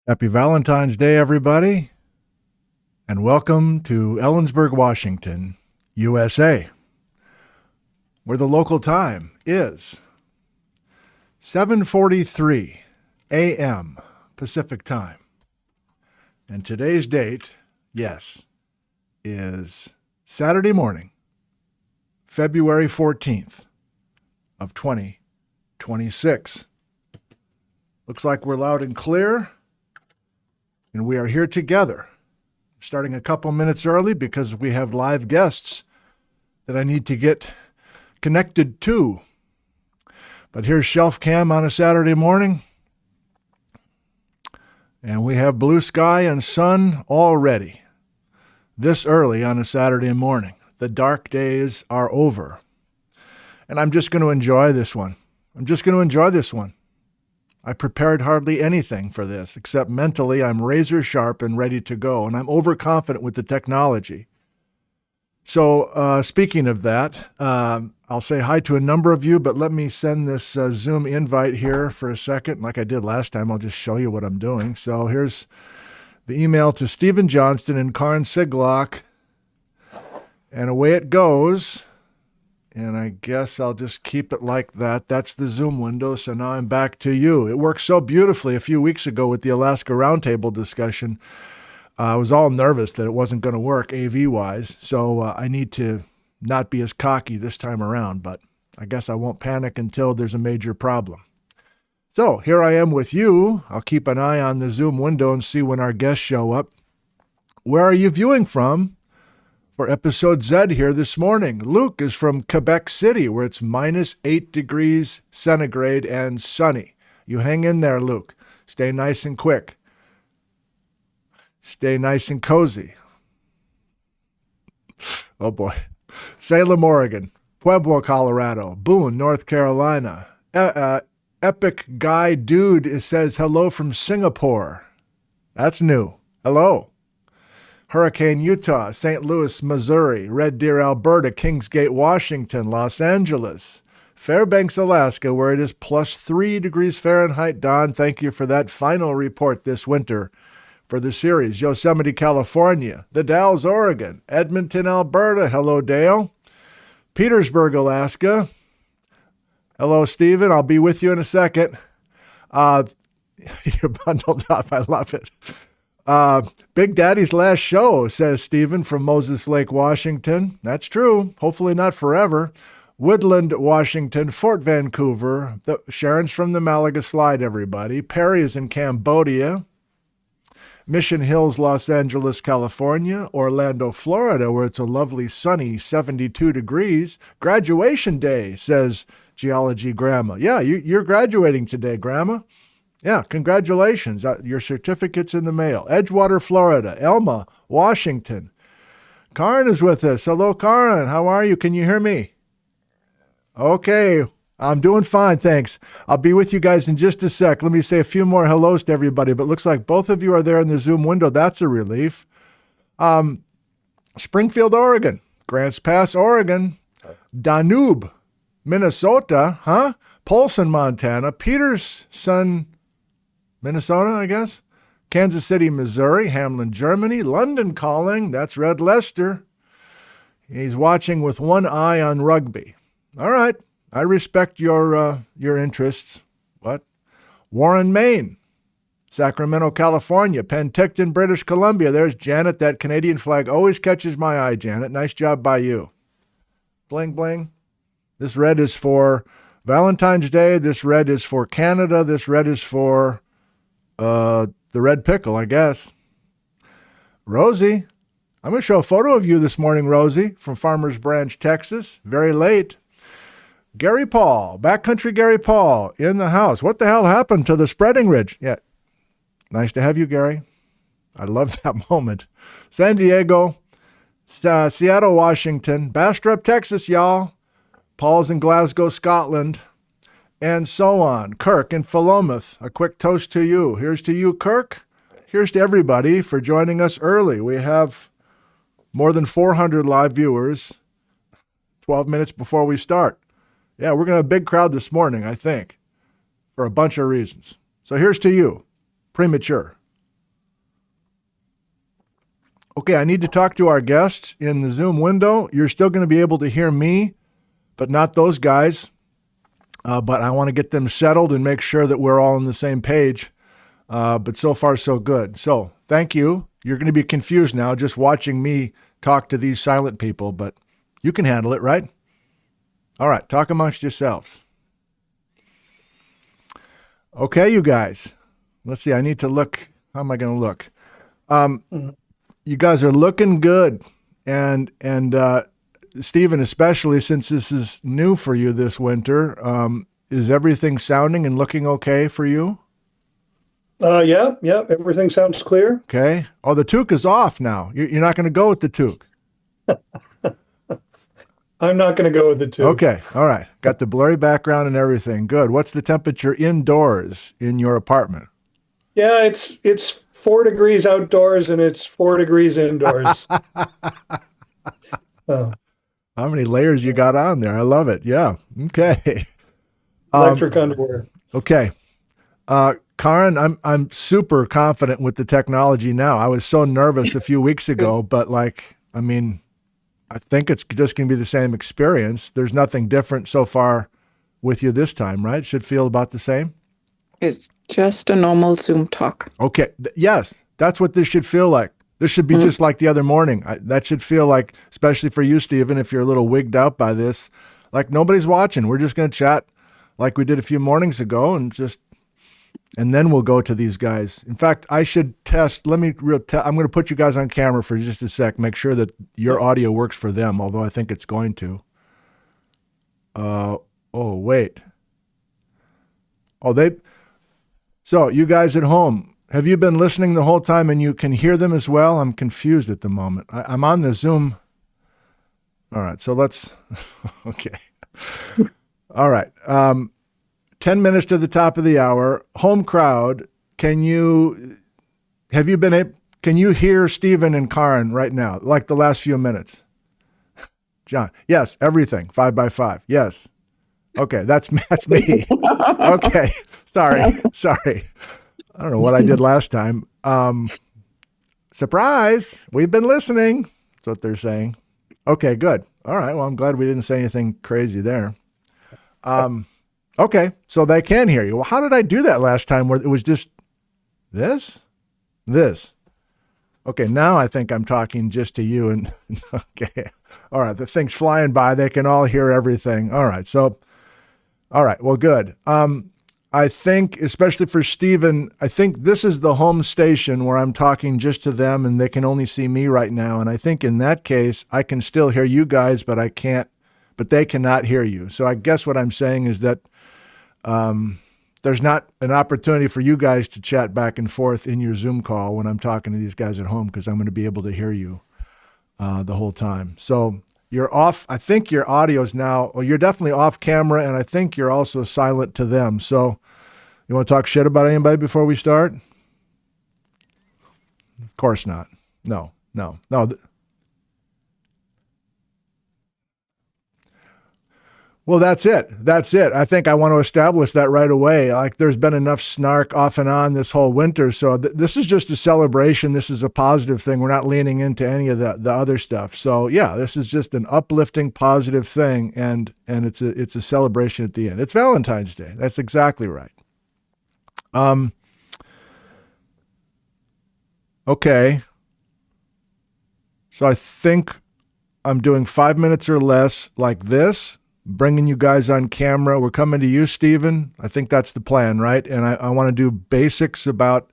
Happy Valentine's Day, everybody, and welcome to Ellensburg, Washington, USA, where the local time is 7:43 a.m. Pacific Time. And today's date, yes, is Saturday morning, February 14th of 2026. Looks like we're loud and clear. And we are here together, starting a couple minutes early because we have live guests that I need to get connected to. But here's Shelf Cam on a Saturday morning. And we have blue sky and sun already this early on a Saturday morning. The dark days are over. And I'm just going to enjoy this one. I prepared hardly anything for this, except mentally I'm razor sharp and ready to go, and I'm overconfident with the technology. So speaking of that, I'll say hi to a number of you, but let me send this Zoom invite here for a second. Like I did last time, I'll just show you what I'm doing. So here's the email to Stephen Johnston and Karin Siglock, and away it goes. And I guess I'll just keep it like that. That's the Zoom window, so now I'm back to you. It worked so beautifully a few weeks ago with the Alaska Roundtable discussion. I was all nervous that it wasn't going to work AV-wise, so I need to not be as cocky this time around, but I guess I won't panic until there's a major problem. So here I am with you. I'll keep an eye on the Zoom window and see when our guests show up. Where are you viewing from? For episode Z here this morning, Luke is from Quebec City, where it's minus 8 degrees centigrade and sunny. You hang in there, Luke. Stay nice and quick. Stay nice and cozy. Oh, boy. Salem, Oregon. Pueblo, Colorado. Boone, North Carolina. Epic Guy Dude says hello from Singapore. That's new. Hello. Hurricane, Utah, St. Louis, Missouri, Red Deer, Alberta, Kingsgate, Washington, Los Angeles, Fairbanks, Alaska, where it is plus 3 degrees Fahrenheit. Don, thank you for that final report this winter for the series. Yosemite, California, The Dalles, Oregon, Edmonton, Alberta. Hello, Dale. Petersburg, Alaska. Hello, Stephen. I'll be with you in a second. You're bundled up. I love it. Big Daddy's last show, says Stephen from Moses Lake, Washington. That's true. Hopefully not forever. Woodland, Washington, Fort Vancouver. Sharon's from the Malaga Slide, everybody. Perry is in Cambodia. Mission Hills, Los Angeles, California. Orlando, Florida, where it's a lovely sunny 72 degrees. Graduation day, says Geology Grandma. Yeah, you're graduating today, Grandma. Yeah, congratulations. Your certificate's in the mail. Edgewater, Florida. Elma, Washington. Karin is with us. Hello, Karin. How are you? Can you hear me? Okay. I'm doing fine, thanks. I'll be with you guys in just a sec. Let me say a few more hellos to everybody, but looks like both of you are there in the Zoom window. That's a relief. Springfield, Oregon. Grants Pass, Oregon. Danube, Minnesota. Polson, Montana. Peterson, Minnesota, I guess. Kansas City, Missouri. Hamlin, Germany. London calling. That's Red Lester. He's watching with one eye on rugby. All right. I respect your interests. What? Warren, Maine. Sacramento, California. Penticton, British Columbia. There's Janet. That Canadian flag always catches my eye, Janet. Nice job by you. Bling, bling. This red is for Valentine's Day. This red is for Canada. This red is for the red pickle, I guess. Rosie, I'm going to show a photo of you this morning, Rosie, from Farmers Branch, Texas. Very late. Gary Paul, backcountry Gary Paul, in the house. What the hell happened to the spreading ridge? Yeah, nice to have you, Gary. I love that moment. San Diego, Seattle, Washington, Bastrop, Texas, y'all. Paul's in Glasgow, Scotland. And so on. Kirk in Philomath, a quick toast to you. Here's to you, Kirk. Here's to everybody for joining us early. We have more than 400 live viewers 12 minutes before we start. Yeah, we're going to have a big crowd this morning, I think, for a bunch of reasons. So here's to you, premature. Okay, I need to talk to our guests in the Zoom window. You're still going to be able to hear me, but not those guys. But I want to get them settled and make sure that we're all on the same page. But so far, so good. So thank you. You're going to be confused now just watching me talk to these silent people, but you can handle it, right? All right, talk amongst yourselves. Okay, you guys. Let's see. I need to look. How am I going to look? You guys are looking good, and Stephen, especially since this is new for you this winter, is everything sounding and looking okay for you? Yeah, everything sounds clear. Okay. Oh, the toque is off now. You're not going to go with the toque. I'm not going to go with the toque. Okay. All right. Got the blurry background and everything. Good. What's the temperature indoors in your apartment? Yeah, it's 4 degrees outdoors and it's 4 degrees indoors. Oh, How many layers you got on there? I love it. Yeah. Okay. electric underwear. Okay. Karen, I'm super confident with the technology now. I was so nervous a few weeks ago, but I think it's just going to be the same experience. There's nothing different so far with you this time, right? Should feel about the same. It's just a normal Zoom talk. Okay. Yes, that's what this should feel like. This should be just like the other morning. That should feel like, especially for you, Stephen, if you're a little wigged out by this, like nobody's watching. We're just going to chat like we did a few mornings ago and then we'll go to these guys. In fact, I should test. I'm going to put you guys on camera for just a sec. Make sure that your audio works for them, although I think it's going to. Wait. So you guys at home, have you been listening the whole time and you can hear them as well? I'm confused at the moment. I'm on the Zoom. All right, so let's, okay. All right. 10 minutes to the top of the hour. Home crowd, can you hear Stephen and Karen right now, like the last few minutes? John, yes, everything, 5 by 5, yes. Okay, that's me. Okay, sorry. I don't know what I did last time. Surprise, we've been listening. That's what they're saying. Okay, good. All right, well, I'm glad we didn't say anything crazy there. Okay, so they can hear you. Well, how did I do that last time where it was just this? Okay, now I think I'm talking just to you and okay. All right, the thing's flying by. They can all hear everything. All right, well, good. I think, especially for Stephen, I think this is the home station where I'm talking just to them and they can only see me right now. And I think in that case, I can still hear you guys, but they cannot hear you. So I guess what I'm saying is that there's not an opportunity for you guys to chat back and forth in your Zoom call when I'm talking to these guys at home because I'm going to be able to hear you the whole time. So you're off. I think your audio is now, well, you're definitely off camera, and I think you're also silent to them. So you want to talk shit about anybody before we start? Of course not. No. Well, that's it. I think I want to establish that right away. Like there's been enough snark off and on this whole winter. So this is just a celebration. This is a positive thing. We're not leaning into any of the other stuff. So yeah, this is just an uplifting, positive thing. And it's a celebration at the end. It's Valentine's Day. That's exactly right. Okay. So I think I'm doing 5 minutes or less like this, bringing you guys on camera. We're coming to you, Stephen. I think that's the plan, right? And I want to do basics about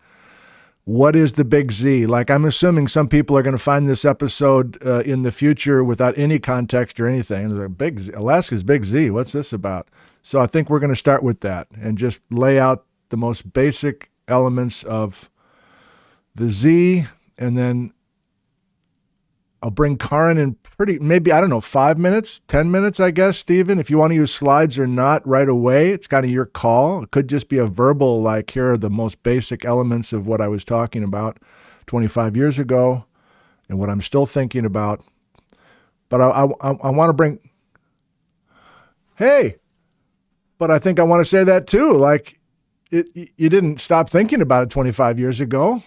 what is the big Z. Like I'm assuming some people are going to find this episode in the future without any context or anything. It's like Big Z, Alaska's Big Z. What's this about? So I think we're going to start with that and just lay out the most basic elements of the Z, and then I'll bring Karen in maybe, 5 minutes, 10 minutes, I guess, Stephen. If you want to use slides or not right away, it's kind of your call. It could just be a verbal, like, here are the most basic elements of what I was talking about 25 years ago and what I'm still thinking about. But I want to bring, hey, but I think I want to say that too. Like, you didn't stop thinking about it 25 years ago.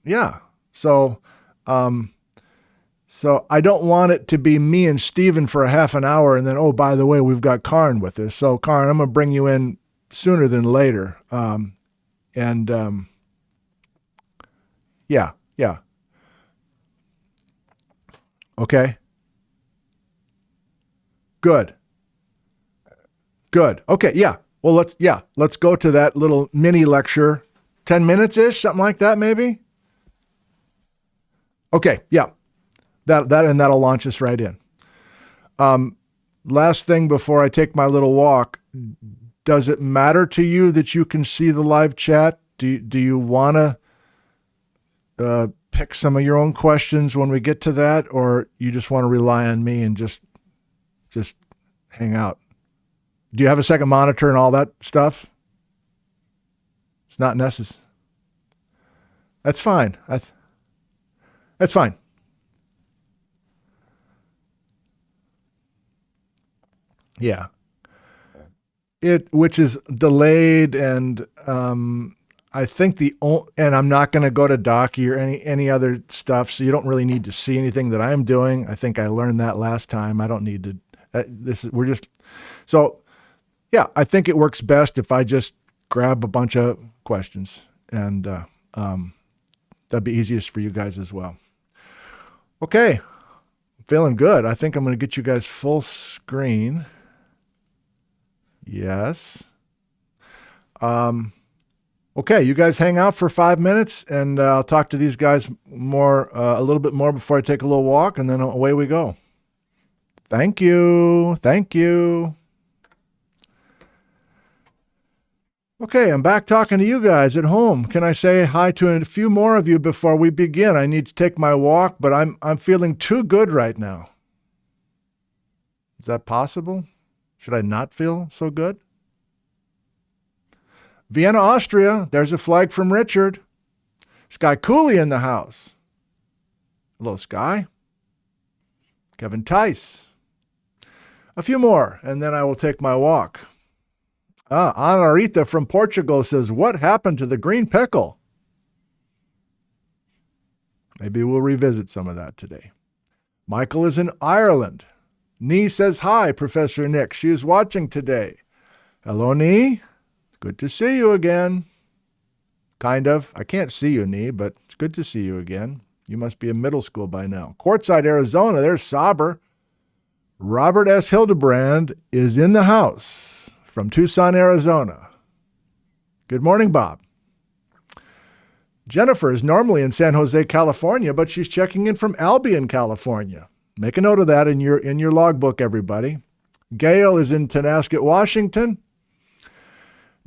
Yeah. So So I don't want it to be me and Steven for a half an hour and then, oh, by the way, we've got Karn with us. So Karn, I'm going to bring you in sooner than later. Yeah. Okay. Good. Okay. Yeah. Well, let's go to that little mini lecture. 10 minutes ish, something like that, maybe. Okay. Yeah. That'll launch us right in. Last thing before I take my little walk, does it matter to you that you can see the live chat? Do you want to pick some of your own questions when we get to that, or you just want to rely on me and just hang out? Do you have a second monitor and all that stuff? It's not necessary. That's fine. That's fine. Yeah. Which is delayed, and I think and I'm not going to go to Docky or any other stuff, so you don't really need to see anything that I'm doing. I think I learned that last time. I don't need to. So yeah, I think it works best if I just grab a bunch of questions, and that'd be easiest for you guys as well. Okay, feeling good. I think I'm going to get you guys full screen. Yes. Okay, you guys hang out for 5 minutes, and I'll talk to these guys a little bit more before I take a little walk, and then away we go. Thank you. Okay, I'm back talking to you guys at home. Can I say hi to a few more of you before we begin? I need to take my walk, but I'm feeling too good right now. Is that possible? Should I not feel so good? Vienna, Austria. There's a flag from Richard. Sky Cooley in the house. Hello, Sky. Kevin Tice. A few more, and then I will take my walk. Anarita from Portugal says, what happened to the green pickle? Maybe we'll revisit some of that today. Michael is in Ireland. Nee says, hi, Professor Nick. She is watching today. Hello, Nee. Good to see you again. Kind of. I can't see you, Nee, but it's good to see you again. You must be in middle school by now. Quartzsite, Arizona. There's Saber. Robert S. Hildebrand is in the house from Tucson, Arizona. Good morning, Bob. Jennifer is normally in San Jose, California, but she's checking in from Albion, California. Make a note of that in your logbook, everybody. Gail is in Tonasket, Washington.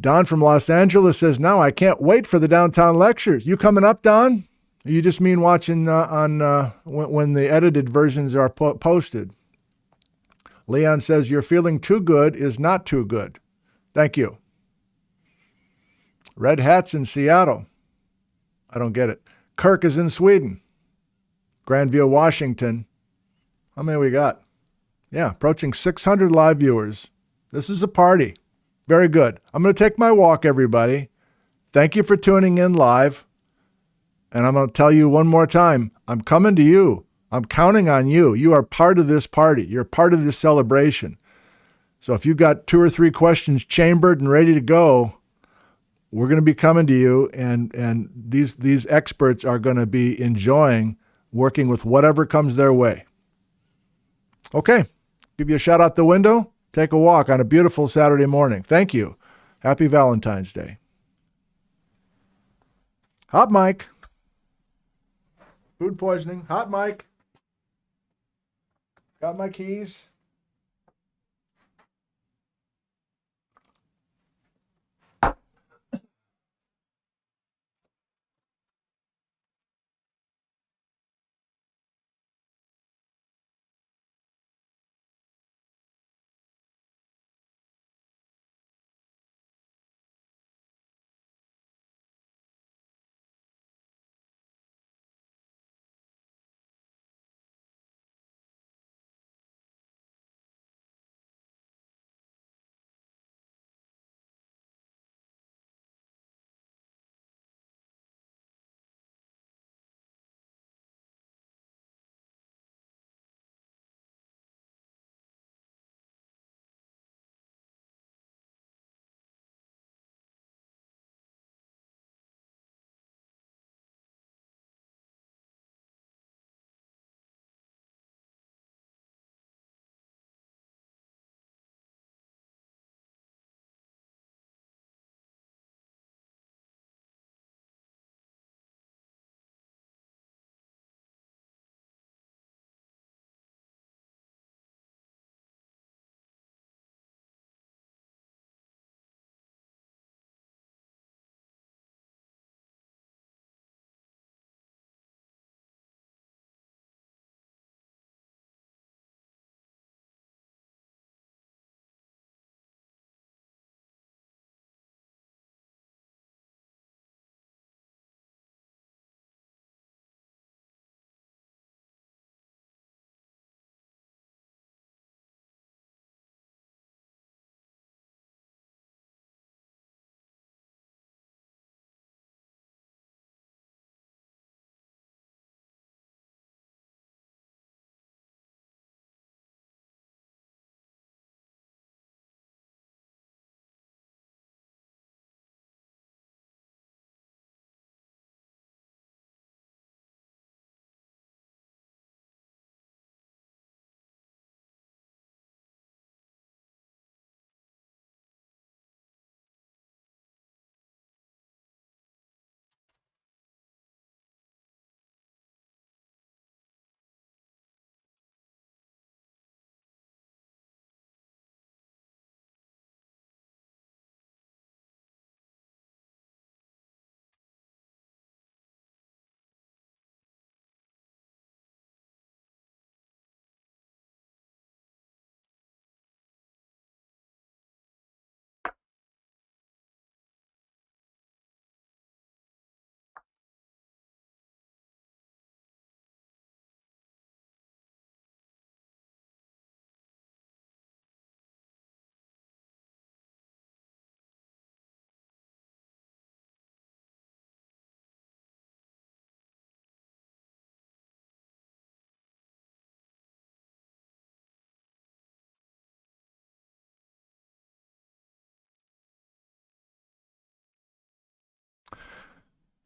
Don from Los Angeles says, now I can't wait for the downtown lectures. You coming up, Don? You just mean watching when the edited versions are posted. Leon says, you're feeling too good is not too good. Thank you. Red Hats in Seattle. I don't get it. Kirk is in Sweden. Grandview, Washington. How many we got? Yeah, approaching 600 live viewers. This is a party. Very good. I'm going to take my walk, everybody. Thank you for tuning in live. And I'm going to tell you one more time, I'm coming to you. I'm counting on you. You are part of this party. You're part of this celebration. So if you've got 2 or 3 questions chambered and ready to go, we're going to be coming to you, and these experts are going to be enjoying working with whatever comes their way. Okay, give you a shout out the window. Take a walk on a beautiful Saturday morning. Thank you. Happy Valentine's Day. Hot mic. Food poisoning. Hot mic. Got my keys.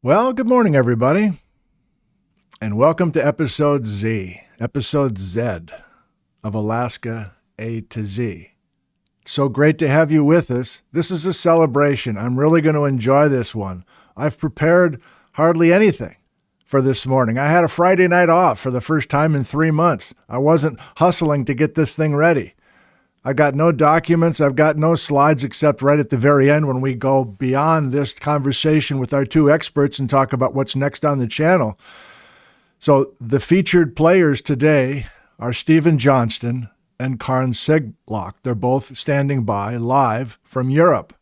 Well, good morning, everybody, and welcome to episode Z of Alaska A to Z. So great to have you with us. This is a celebration. I'm really going to enjoy this one. I've prepared hardly anything for this morning. I had a Friday night off for the first time in 3 months. I wasn't hustling to get this thing ready. I got no documents. I've got no slides except right at the very end when we go beyond this conversation with our two experts and talk about what's next on the channel. So the featured players today are Stephen Johnston and Karin Seglock. They're both standing by live from Europe.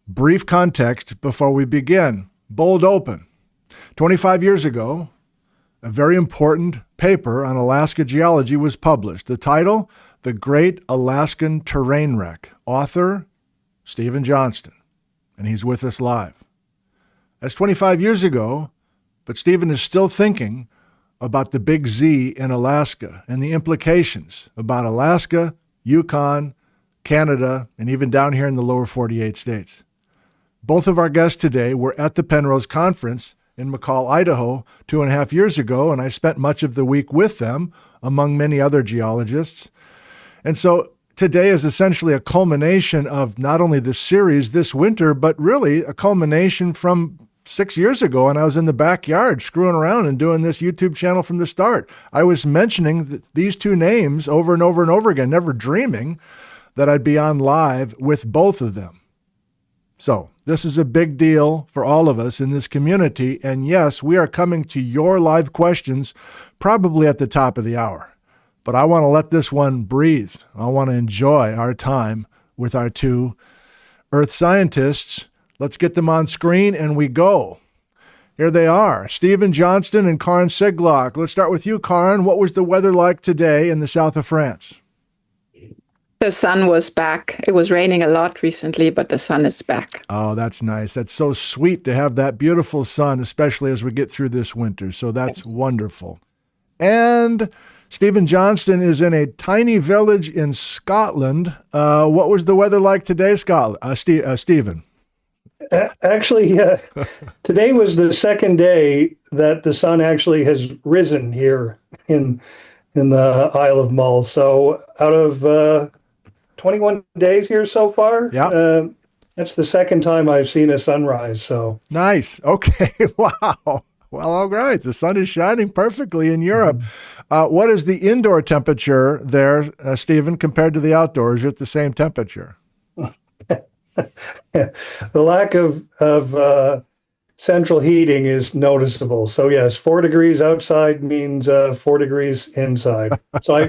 Brief context before we begin. Bold open. 25 years ago, a very important paper on Alaska geology was published. The title, The Great Alaskan Terrain Wreck. Author, Stephen Johnston. And he's with us live. That's 25 years ago, but Stephen is still thinking about the Big Z in Alaska and the implications about Alaska, Yukon, Canada, and even down here in the lower 48 states. Both of our guests today were at the Penrose Conference in McCall, Idaho, 2.5 years ago, and I spent much of the week with them, among many other geologists. And so today is essentially a culmination of not only the series this winter, but really a culmination from 6 years ago, and I was in the backyard screwing around and doing this YouTube channel from the start. I was mentioning these two names over and over and over again, never dreaming that I'd be on live with both of them. So this is a big deal for all of us in this community. And yes, we are coming to your live questions probably at the top of the hour. But I want to let this one breathe. I want to enjoy our time with our two Earth scientists. Let's get them on screen and we go. Here they are, Stephen Johnston and Karin Seglock. Let's start with you, Karin. What was the weather like today in the south of France? The sun was back. It was raining a lot recently, but the sun is back. Oh, that's nice. That's so sweet to have that beautiful sun, especially as we get through this winter. So that's wonderful. And Stephen Johnston is in a tiny village in Scotland. What was the weather like today, Scotland? Stephen? Actually, today was the second day that the sun actually has risen here in the Isle of Mull. So out of 21 days here so far, that's the second time I've seen a sunrise. So nice. Okay. Wow. Well, all right. The sun is shining perfectly in Europe. What is the indoor temperature there, Stephen, compared to the outdoors? You're at the same temperature. The lack of central heating is noticeable. So yes, 4 degrees outside means 4 degrees inside. So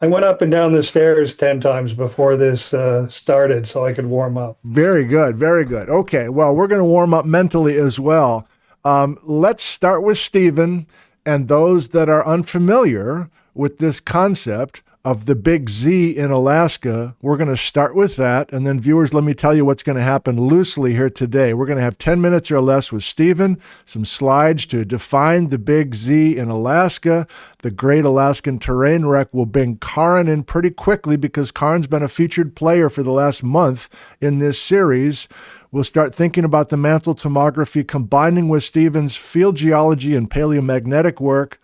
I went up and down the stairs 10 times before this started so I could warm up. Very good. Very good. Okay. Well, we're going to warm up mentally as well. Let's start with Stephen and those that are unfamiliar with this concept of the Big Z in Alaska. We're going to start with that. And then viewers, let me tell you what's going to happen loosely here today. We're going to have 10 minutes or less with Stephen, some slides to define the Big Z in Alaska. The Great Alaskan Terrain Wreck will bring Karin in pretty quickly because Karin's been a featured player for the last month in this series. We'll start thinking about the mantle tomography, combining with Stephen's field geology and paleomagnetic work.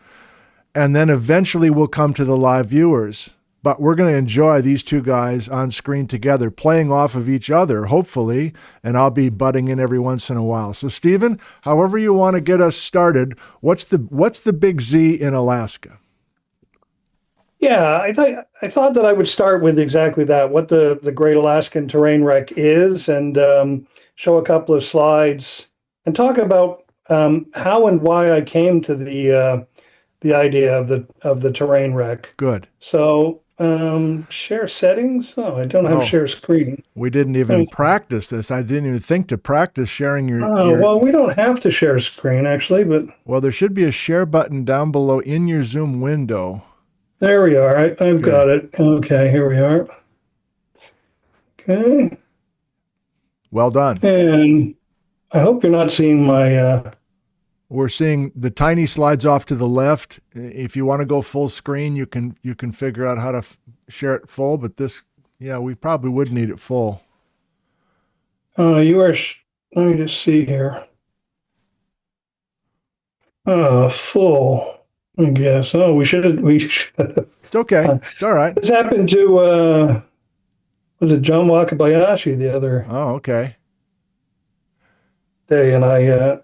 And then eventually we'll come to the live viewers. But we're going to enjoy these two guys on screen together, playing off of each other, hopefully, and I'll be butting in every once in a while. So, Stephen, however you want to get us started, what's the Big Z in Alaska? Yeah, I thought that I would start with exactly that, what the Great Alaskan Terrain Wreck is, and show a couple of slides and talk about how and why I came to the idea of the terrain wreck. Good. So share settings. Oh, I don't have share screen. We didn't even practice this. I didn't even think to practice sharing your. Well, we don't have to share screen actually, but well, there should be a share button down below in your Zoom window. There we are. I've got it. Okay, here we are. Okay. Well done. And I hope you're not seeing my. We're seeing the tiny slides off to the left. If you want to go full screen, you can figure out how to share it full. But this, we probably would need it full. You are. Let me just see here. Full, I guess. Oh, we should. It's okay. It's all right. This happened to, was it John Wakabayashi the other Oh, okay. day, and I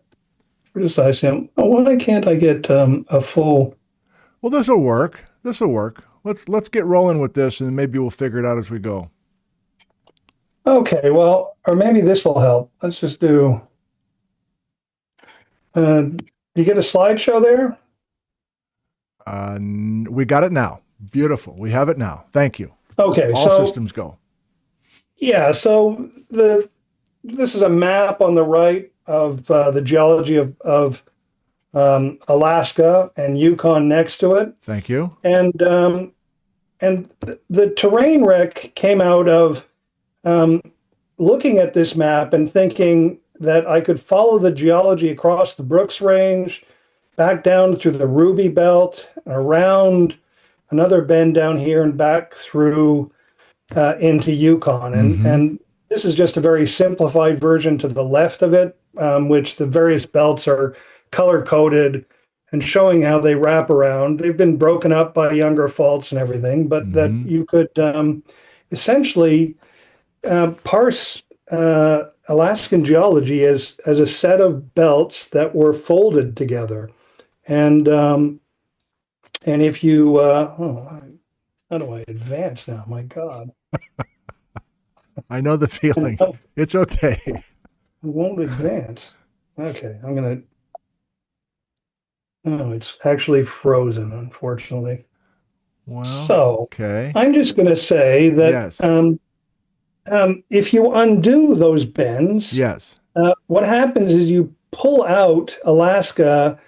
criticized him. Oh, why can't I get a full? Well, this will work. This will work. Let's get rolling with this, and maybe we'll figure it out as we go. Okay, well, or maybe this will help. Let's just do. You get a slideshow there? We got it now. Beautiful. We have it now. Thank you. Okay, All so systems go. yeah, so this is a map on the right of the geology of Alaska and Yukon next to it, Thank you. and the terrain rec came out of looking at this map and thinking that I could follow the geology across the Brooks Range, back down through the Ruby Belt, around another bend down here, and back through into Yukon. And this is just a very simplified version to the left of it, which the various belts are color coded and showing how they wrap around. They've been broken up by younger faults and everything, but that you could essentially parse Alaskan geology as a set of belts that were folded together. And if you how do I advance now? My God. I know the feeling. It's okay. It won't advance. Okay, I'm gonna. Oh, it's actually frozen, unfortunately. Well, So okay. I'm just gonna say that Yes. if you undo those bends, Yes. what happens is you pull out Alaska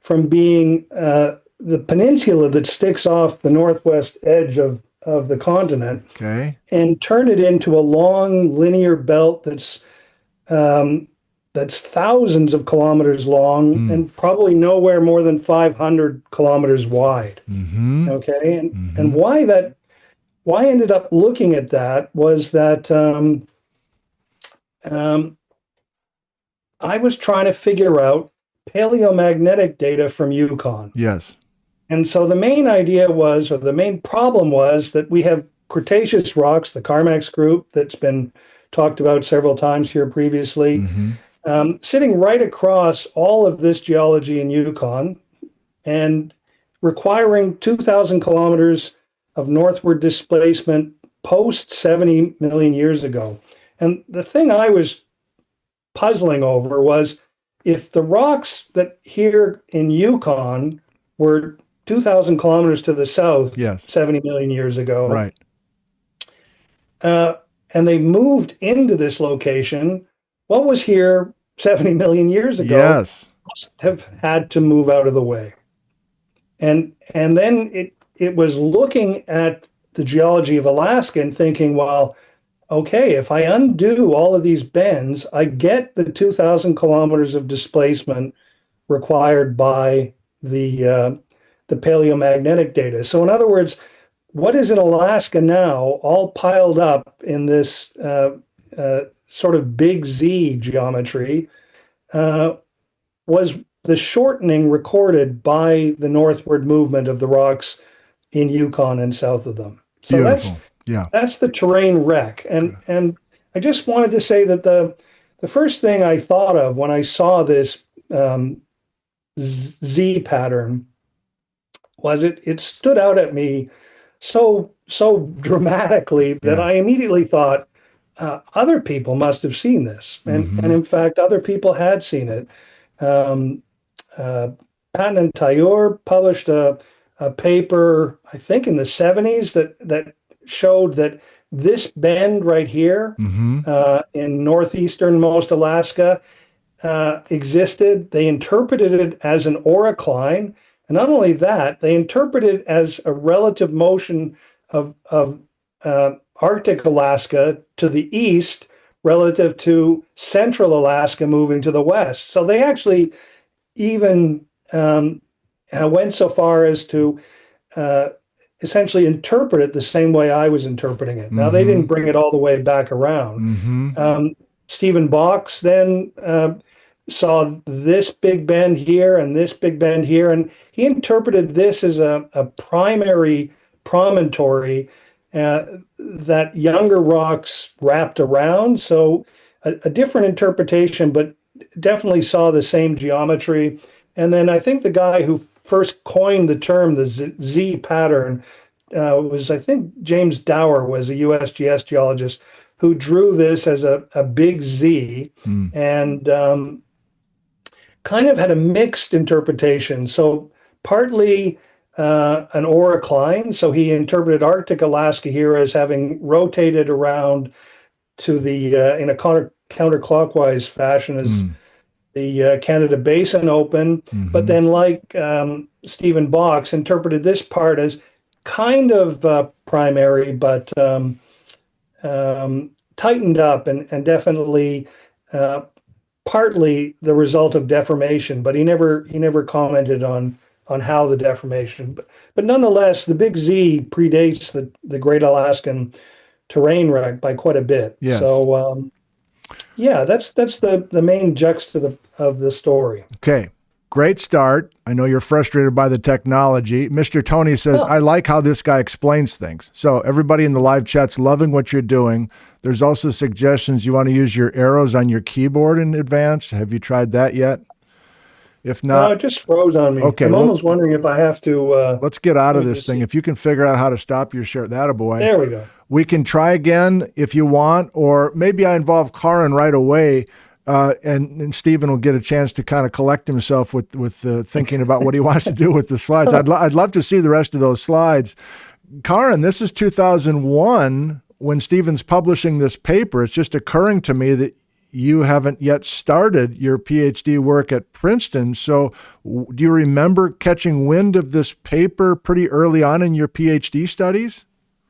from being the peninsula that sticks off the northwest edge of the continent, Okay. and turn it into a long linear belt that's thousands of kilometers long and probably nowhere more than 500 kilometers wide. Okay, and why I ended up looking at that was that I was trying to figure out paleomagnetic data from Yukon. Yes. And so the main idea was, or the main problem was, that we have Cretaceous rocks, the Carmax group that's been talked about several times here previously, sitting right across all of this geology in Yukon and requiring 2,000 kilometers of northward displacement post 70 million years ago. And the thing I was puzzling over was, if the rocks that here in Yukon were 2,000 kilometers to the south, Yes. 70 million years ago, Right. and they moved into this location, what was here 70 million years ago Yes. must have had to move out of the way. And then it was looking at the geology of Alaska and thinking, well, okay, if I undo all of these bends, I get the 2,000 kilometers of displacement required by the paleomagnetic data. So in other words, what is in Alaska now, all piled up in this sort of big Z geometry, was the shortening recorded by the northward movement of the rocks in Yukon and south of them. So Beautiful. that's the terrain rec. And I just wanted to say that the first thing I thought of when I saw this Z pattern was it stood out at me so dramatically that I immediately thought, other people must have seen this, and in fact other people had seen it. Patton and Taylor published a paper, I think in the 70s, that showed that this bend right here in northeasternmost Alaska existed. They interpreted it as an orocline. And not only that, they interpreted it as a relative motion of Arctic Alaska to the east relative to central Alaska moving to the west. So they actually even went so far as to essentially interpret it the same way I was interpreting it. Now, they didn't bring it all the way back around. Stephen Box then saw this big bend here and this big bend here, and he interpreted this as a primary promontory that younger rocks wrapped around. So a different interpretation, but definitely saw the same geometry. And then I think the guy who first coined the term, the Z pattern, was, I think, James Dower was a USGS geologist who drew this as a big Z. And kind of had a mixed interpretation. So partly an orocline. So he interpreted Arctic Alaska here as having rotated around to the in a counterclockwise fashion as the Canada Basin open. But then, like Stephen Box, interpreted this part as kind of primary, but tightened up and definitely partly the result of deformation, but he never commented on how the deformation. But nonetheless, the Big Z predates the Great Alaskan Terrain Wreck by quite a bit. Yes. So yeah, that's the main juxta of the story. Okay. Great start. I know you're frustrated by the technology. Mr. Tony says, I like how this guy explains things. So everybody in the live chat's loving what you're doing. There's also suggestions you want to use your arrows on your keyboard in advance. Have you tried that yet? If not, No, it just froze on me. Okay, I'm almost wondering if I have to. Let's get out of this thing. If you can figure out how to stop your share, that a boy. There we go. We can try again if you want, or maybe I involve Karin right away. And Stephen will get a chance to kind of collect himself with thinking about what he wants to do with the slides. I'd love to see the rest of those slides. Karin, this is 2001 when Stephen's publishing this paper. It's just occurring to me that you haven't yet started your PhD work at Princeton. So do you remember catching wind of this paper pretty early on in your PhD studies?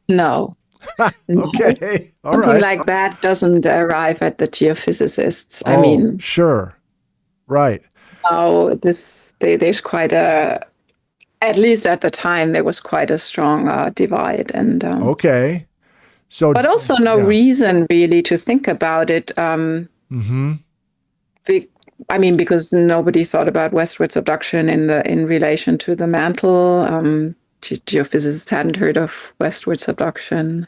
No. Okay. All Something right. like that doesn't arrive at the geophysicists. I Oh, mean, sure. Right. now there's quite a, at least at the time, there was quite a strong divide. And Okay. So, but also no reason really to think about it. I mean, because nobody thought about westward subduction in relation to the mantle. Geophysicists hadn't heard of westward subduction.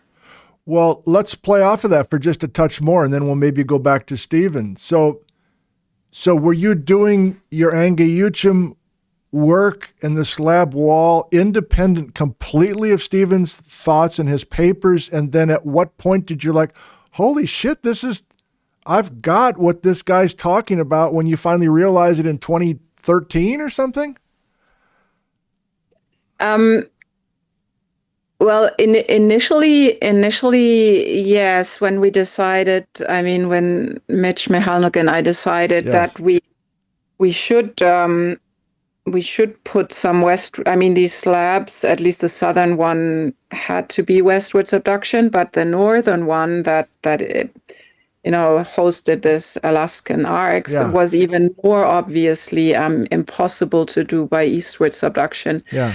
Well, let's play off of that for just a touch more, and then we'll maybe go back to Stephen. So were you doing your Angeuchum work in the slab wall independent completely of Stephen's thoughts and his papers? And then at what point did you like, holy shit, I've got what this guy's talking about, when you finally realize it in 2013 or something? Well, initially, yes. When we decided, I mean, when Mitch Mihalnuk and I decided that we should put some I mean, these slabs, at least the southern one, had to be westward subduction, but the northern one that hosted this Alaskan arcs was even more obviously impossible to do by eastward subduction. Yeah.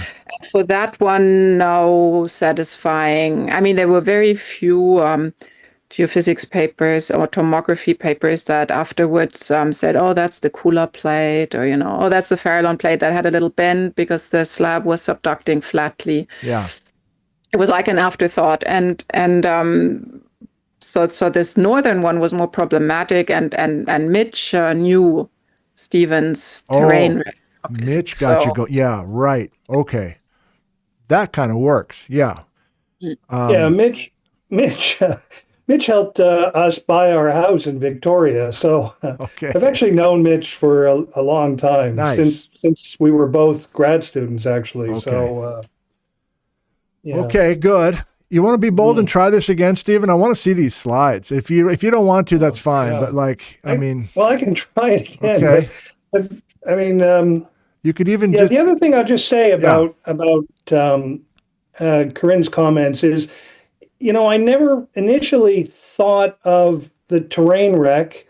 For that one, no satisfying. I mean, there were very few geophysics papers or tomography papers that afterwards said, oh, that's the Kula plate, or, oh, that's the Farallon plate that had a little bend because the slab was subducting flatly. Yeah. It was like an afterthought. And so this northern one was more problematic, and Mitch knew Stephen's terrain. Mitch got you go. Yeah, right. Okay. That kind of works. Yeah. Yeah, Mitch helped us buy our house in Victoria. So I've actually known Mitch for a long time, since we were both grad students, actually. Okay. So, yeah. Okay, good. You want to be bold and try this again, Stephen? I want to see these slides. If you don't want to, that's fine. But I mean, I can try it again. Okay. But I mean, you could even the other thing I'll just say about Corinne's comments is, I never initially thought of the terrain wreck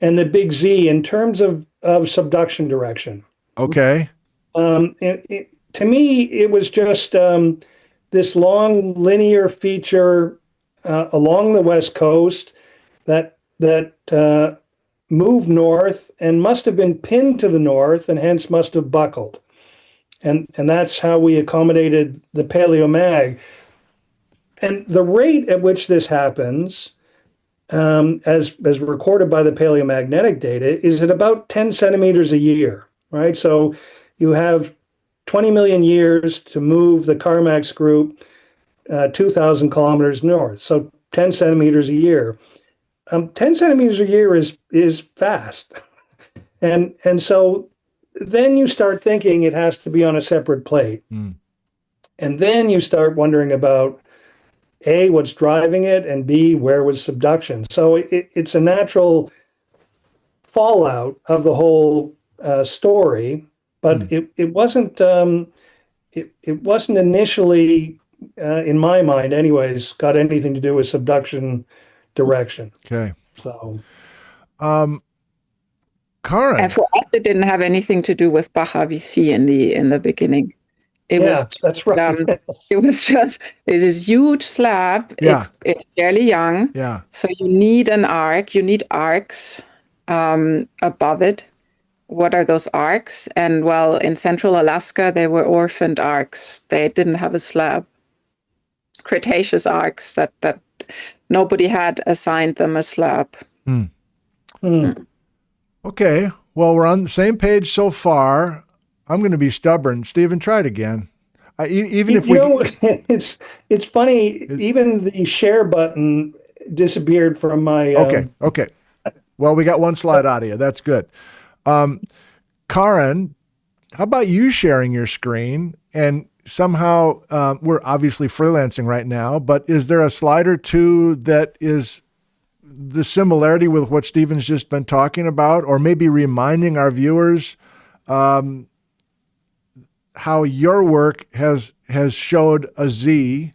and the Big Z in terms of subduction direction. Okay. To me, it was just this long linear feature along the west coast that moved north and must have been pinned to the north and hence must have buckled. And that's how we accommodated the paleomag. And the rate at which this happens, as recorded by the paleomagnetic data, is at about 10 centimeters a year, right? So you have 20 million years to move the Carmax group 2,000 kilometers north. So 10 centimeters a year. 10 centimeters a year is fast. And so then you start thinking it has to be on a separate plate. And then you start wondering about A, what's driving it, and B, where was subduction. So it's a natural fallout of the whole story, but it wasn't it wasn't initially, in my mind, anyways, got anything to do with subduction direction. Okay. So, Karen. And for us, it didn't have anything to do with Baja VC in the beginning. It yeah, was that's right. it was just there's this huge slab. Yeah. It's fairly young. Yeah. So you need an arc. You need arcs above it. What are those arcs? And well, in central Alaska, they were orphaned arcs. They didn't have a slab. Cretaceous arcs that nobody had assigned them a slab. Okay. Well, we're on the same page so far. I'm going to be stubborn. Stephen, try it again. It's funny. Even the share button disappeared from my. Okay. Well, we got one slide out of you. That's good. Karen, how about you sharing your screen? And somehow we're obviously freelancing right now, but is there a slide or two that is the similarity with what Stephen's just been talking about, or maybe reminding our viewers how your work has showed a Z?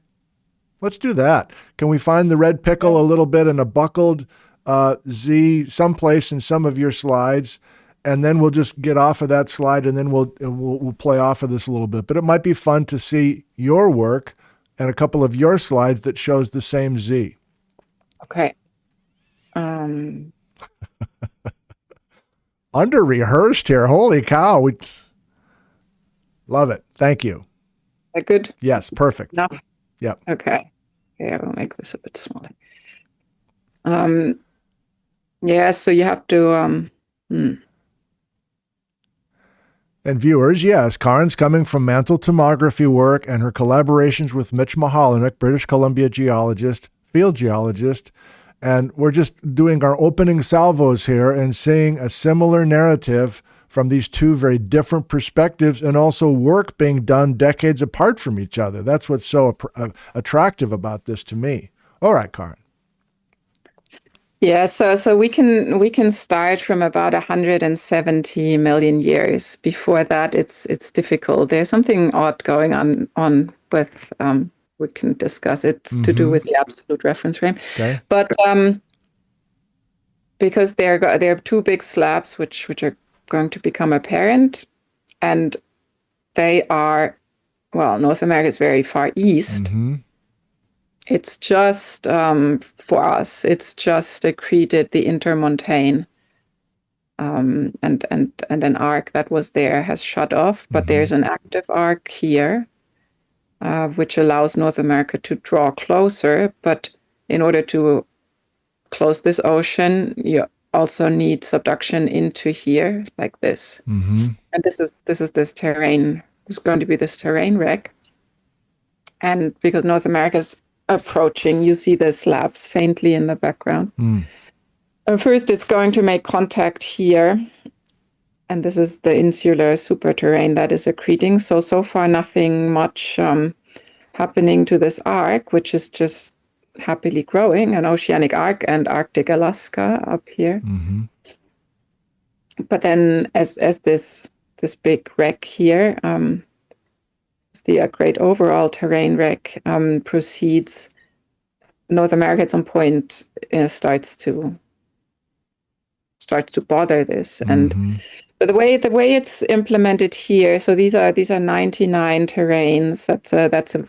Let's do that. Can we find the red pickle a little bit and a buckled Z someplace in some of your slides, and then we'll just get off of that slide, and then we'll play off of this a little bit. But it might be fun to see your work and a couple of your slides that shows the same Z. Okay. Under rehearsed here. Holy cow. We love it. Thank you. That good? Yes, perfect. No. Yep. Okay. Yeah, we'll make this a bit smaller. Yeah, so you have to And viewers, yes, Karen's coming from mantle tomography work and her collaborations with Mitch Mahalanik, British Columbia geologist, field geologist. And we're just doing our opening salvos here and seeing a similar narrative from these two very different perspectives, and also work being done decades apart from each other. That's what's so attractive about this to me. All right, Karen. Yeah, so we can start from about 170 million years. Before that, it's difficult. There's something odd going on with we can discuss. It's to do with the absolute reference frame. Okay. But because there are two big slabs which are going to become apparent, and they are, well, North America is very far east. It's just, for us, it's just accreted the intermontane, and an arc that was there has shut off, but there's an active arc here, which allows North America to draw closer. But in order to close this ocean, you also need subduction into here, like this. And this is this terrain. There's going to be this terrain wreck, and because North America's approaching, you see the slabs faintly in the background. First, it's going to make contact here, and this is the insular super terrain that is accreting. So far, nothing much happening to this arc, which is just happily growing, an oceanic arc and Arctic Alaska up here. But then, as this big wreck here, the great overall terrain wreck proceeds, North America at some point starts to bother this. And but the way it's implemented here, so these are 99 terrains. That's a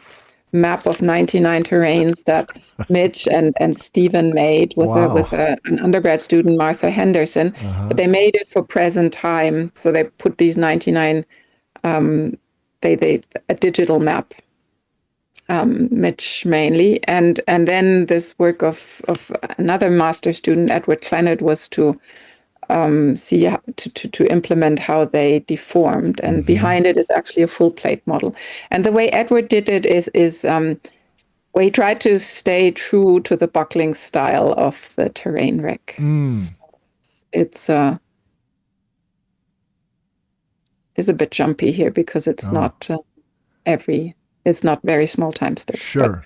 map of 99 terrains that Mitch and Stephen made with Wow. an undergrad student, Martha Henderson. But they made it for present time, so they put these 99 a digital map, Mitch mainly, and then this work of another master student, Edward Clennett, was to see how, to implement how they deformed, and behind it is actually a full plate model. And the way Edward did it is well, he tried to stay true to the buckling style of the terrain wreck. So it's a bit jumpy here because it's not it's not very small time steps. Sure.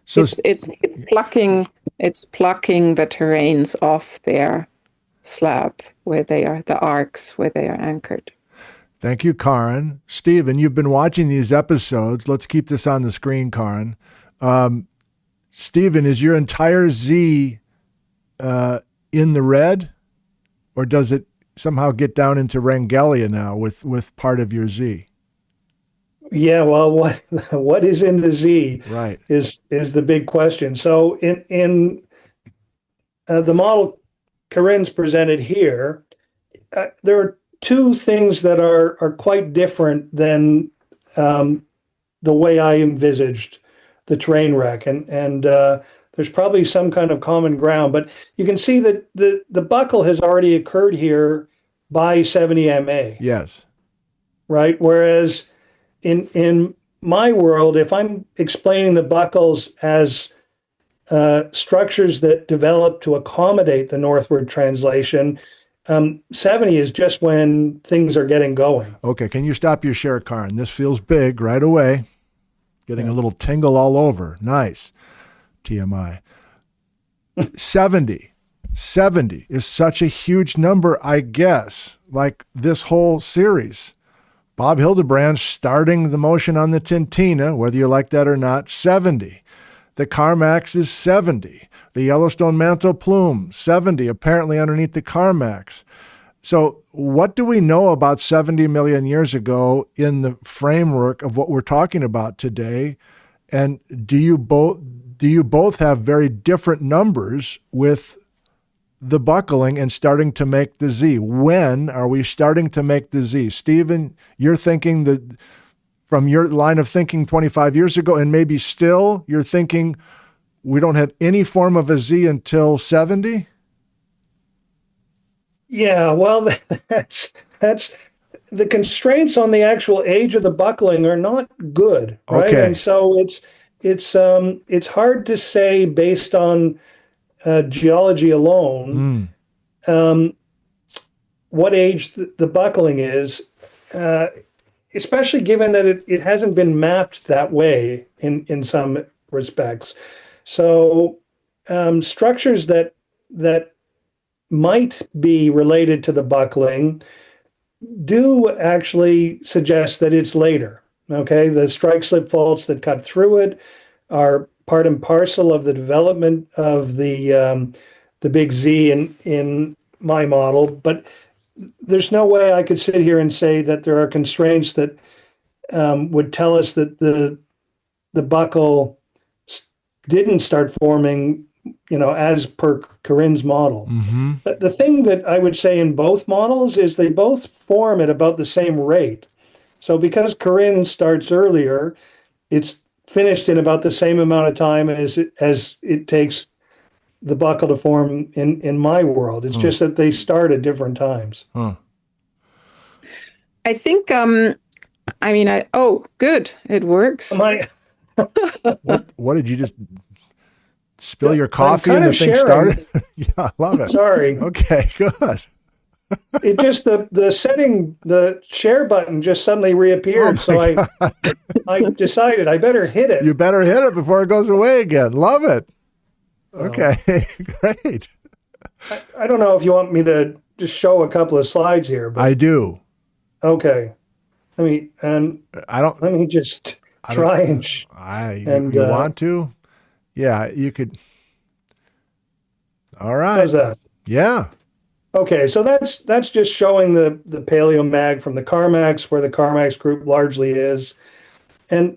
So it's plucking the terrains off their slab where they are, the arcs where they are anchored. Thank you, Karin. Stephen, you've been watching these episodes. Let's keep this on the screen, Karin. Stephen, is your entire Z in the red, or does it somehow get down into Rangelia now with part of your Z? Yeah, well, what is in the Z Right. is the big question. So in the model Corinne's presented here, there are two things that are quite different than the way I envisaged the terrain wreck, and there's probably some kind of common ground. But you can see that the buckle has already occurred here by 70 MA. Yes. Right. Whereas in my world, if I'm explaining the buckles as structures that develop to accommodate the northward translation, 70 is just when things are getting going. Okay, can you stop your share, Karin? This feels big right away. Getting a little tingle all over. Nice. TMI. 70 is such a huge number, I guess, like this whole series. Bob Hildebrand starting the motion on the Tintina, whether you like that or not, 70. The Carmax is 70. The Yellowstone Mantle Plume, 70, apparently underneath the Carmax. So what do we know about 70 million years ago in the framework of what we're talking about today? And do you both have very different numbers with the buckling and starting to make the Z? When are we starting to make the Z? Stephen, you're thinking that from your line of thinking 25 years ago, and maybe still you're thinking we don't have any form of a Z until 70? Yeah, well, that's the constraints on the actual age of the buckling are not good, right? Okay. And so it's hard to say based on geology alone what age the buckling is, especially given that it hasn't been mapped that way in some respects. So structures that might be related to the buckling do actually suggest that it's later. Okay, the strike slip faults that cut through it are part and parcel of the development of the big Z in my model, but there's no way I could sit here and say that there are constraints that would tell us that the buckle didn't start forming, as per Corinne's model. But the thing that I would say in both models is they both form at about the same rate. So because Corinne starts earlier, it's finished in about the same amount of time as it takes the buckle to form in my world. It's just that they start at different times. I think, good, it works. What did you just spill your coffee and the thing sharing. started? Yeah, I love it. Sorry. Okay, good. It just the share button just suddenly reappeared. So I decided I better hit it. You better hit it before it goes away again. Love it. Okay, great. I don't know if you want me to just show a couple of slides here, but I do. okay. Let me just try and you want to? Yeah, you could. All right. How's that? Yeah. Okay, so that's just showing the paleo mag from the Carmax, where the Carmax group largely is, and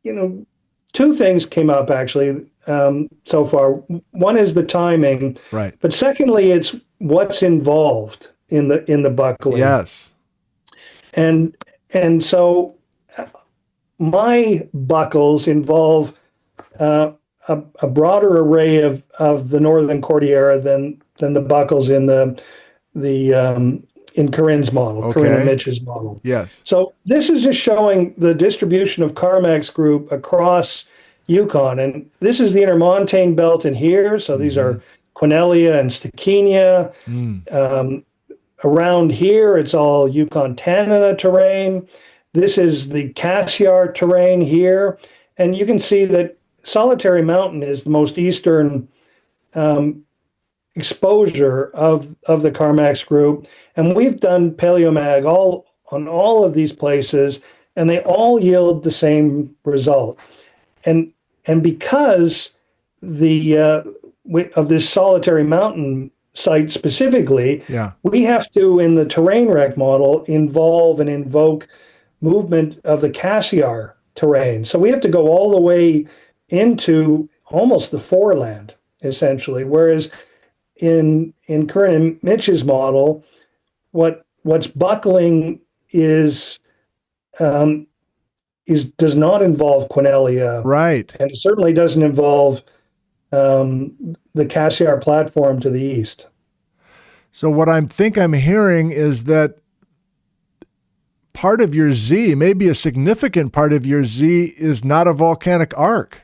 two things came up actually so far. One is the timing, Right. but secondly, it's what's involved in the buckling. Yes. And so my buckles involve a broader array of the Northern Cordillera than the buckles in in Corinne's model, Okay. Corinne and Mitch's model. Yes. So this is just showing the distribution of Carmack's group across Yukon, and this is the Intermontane Belt in here. So these are Quinellia and Stachenia. Around here, it's all Yukon Tanana terrain. This is the Cassiar terrain here, and you can see that Solitary Mountain is the most eastern exposure of the Carmack's group, and we've done paleomag on all of these places, and they all yield the same result. And because of this Solitary Mountain site specifically, we have to, in the terrain rec model, involve and invoke movement of the Cassiar terrain. So we have to go all the way into almost the foreland, essentially. Whereas in Corinne and Mitch's model, what's buckling is does not involve Quinellia, right, and it certainly doesn't involve the Cassiar platform to the east. So what I'm hearing is that part of your Z, maybe a significant part of your Z, is not a volcanic arc.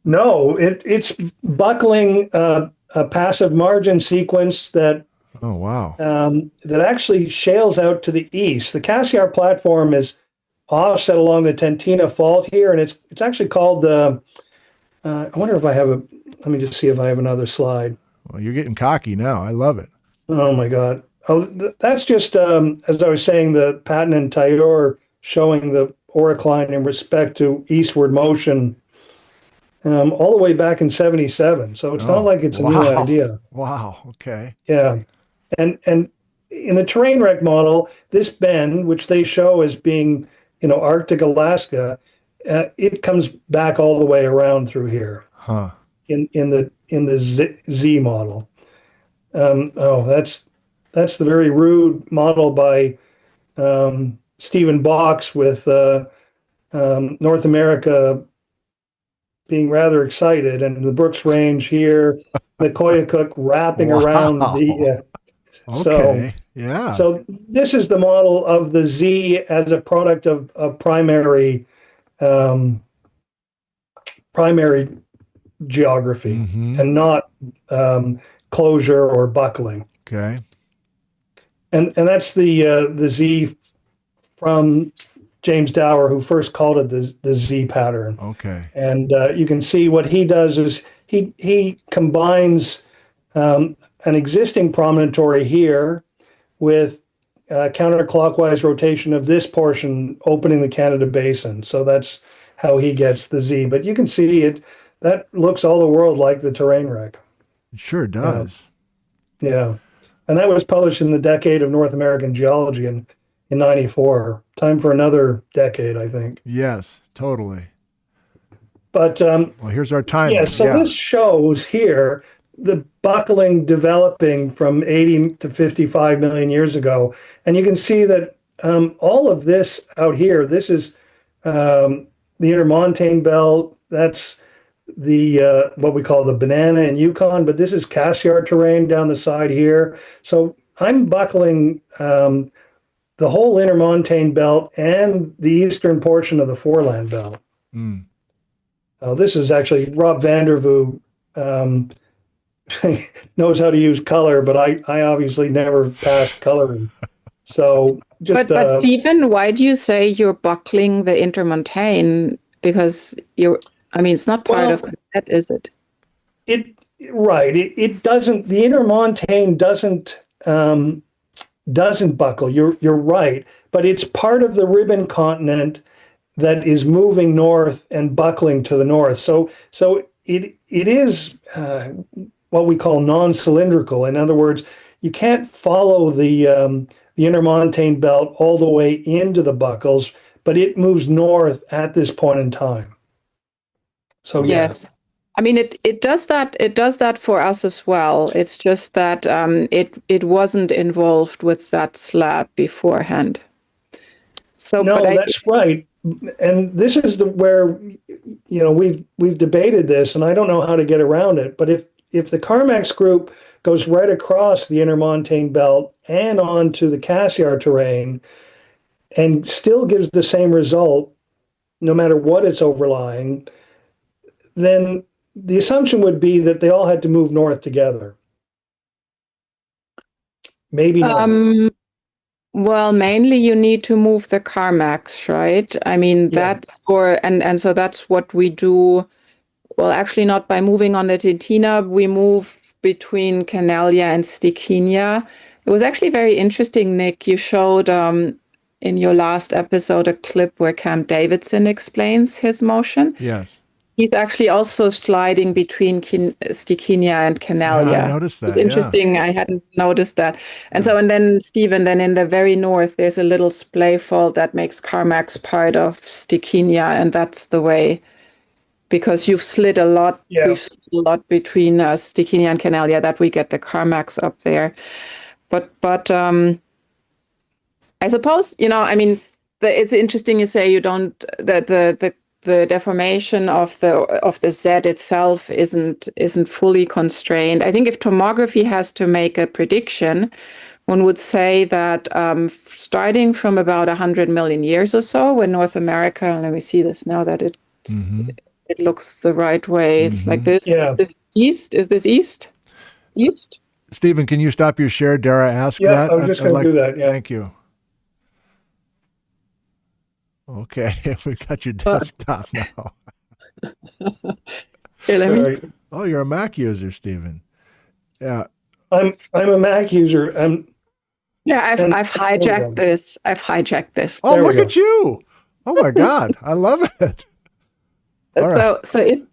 No, it's buckling a passive margin sequence that that actually shales out to the east. The Cassiar platform is offset along the Tentina Fault here, and it's actually called the. I wonder if I have let me just see if I have another slide. Well, you're getting cocky now. I love it. Oh my God! Oh, that's just as I was saying, the Patton and Taylor showing the oricline in respect to eastward motion. All the way back in 77. So it's not like it's a new idea. Wow. Okay. Yeah. And in the terrain rec model, this bend, which they show as being, Arctic Alaska, it comes back all the way around through here. Huh. In the Z model. That's the very rude model by Stephen Box with North America being rather excited, and the Brooks Range here, the Koyukuk wrapping around the. So this is the model of the Z as a product of primary geography and not closure or buckling. Okay. And that's the Z from James Dower, who first called it the Z pattern. Okay. And you can see what he does is he combines an existing promontory here with counterclockwise rotation of this portion opening the Canada Basin. So that's how he gets the Z. But you can see that looks all the world like the terrain rec. It sure does. Yeah. And that was published in the Decade of North American Geology in 94. Time for another decade, I think. Yes, totally. But well, here's our time. Yeah, so this shows here the buckling developing from 80 to 55 million years ago. And you can see that all of this out here, this is the Intermontane Belt. That's the what we call the banana in Yukon, but this is Cassiar terrain down the side here. So I'm buckling the whole Intermontane Belt and the eastern portion of the Foreland Belt. This is actually Rob Vandervoot knows how to use color, but I obviously never passed coloring. So just. But Stephen, why do you say you're buckling the Intermontane? Because it's not part of the set, is it? It doesn't. The Intermontane doesn't buckle. You're right, but it's part of the ribbon continent that is moving north and buckling to the north. So it is what we call non-cylindrical. In other words, you can't follow the Intermontane Belt all the way into the buckles but it moves north at this point in time. So yeah. Yes. I mean, it does that. It does that for us as well. It's just that it wasn't involved with that slab beforehand. So, but No, that's right. And this is where we've debated this, and I don't know how to get around it. But if the Carmax group goes right across the Intermontane Belt and onto the Cassiar terrain, and still gives the same result, no matter what it's overlying, then the assumption would be that they all had to move north together. Maybe not. Well, mainly you need to move the Carmax, right? I mean, Yeah. and so that's what we do. Well, actually not by moving on the Titina, we move between Canalia and Stickinia. It was actually very interesting, Nick. You showed in your last episode a clip where Camp Davidson explains his motion. Yes. He's actually also sliding between Stickinia and Canalia. Yeah, I noticed that. It's interesting. I hadn't noticed that. And so, and then Stephen, then in the very north, there's a little splay fault that makes Carmax part of Stickinia, and that's the way, because you've slid a lot. Yeah. We've slid a lot between Stickinia and Canalia that we get the Carmax up there. But I suppose, I mean, it's interesting you say you don't, the deformation of the Z itself isn't fully constrained. I think if tomography has to make a prediction, one would say that starting from about 100 million years or so, when North America, let me see this now that it looks the right way, like this. Yeah. Is this east? Is this east? East? Stephen, can you stop your share? Dare I ask Yeah, that? I was just going to do that. Yeah. Thank you. Okay, we got your desktop now. Here, let me. Sorry. Oh, you're a Mac user, Stephen. Yeah. I'm a Mac user. Yeah, I've And- hijacked this. I've hijacked this. Oh, There we look go. at you. Oh my God. I love it. All right. So if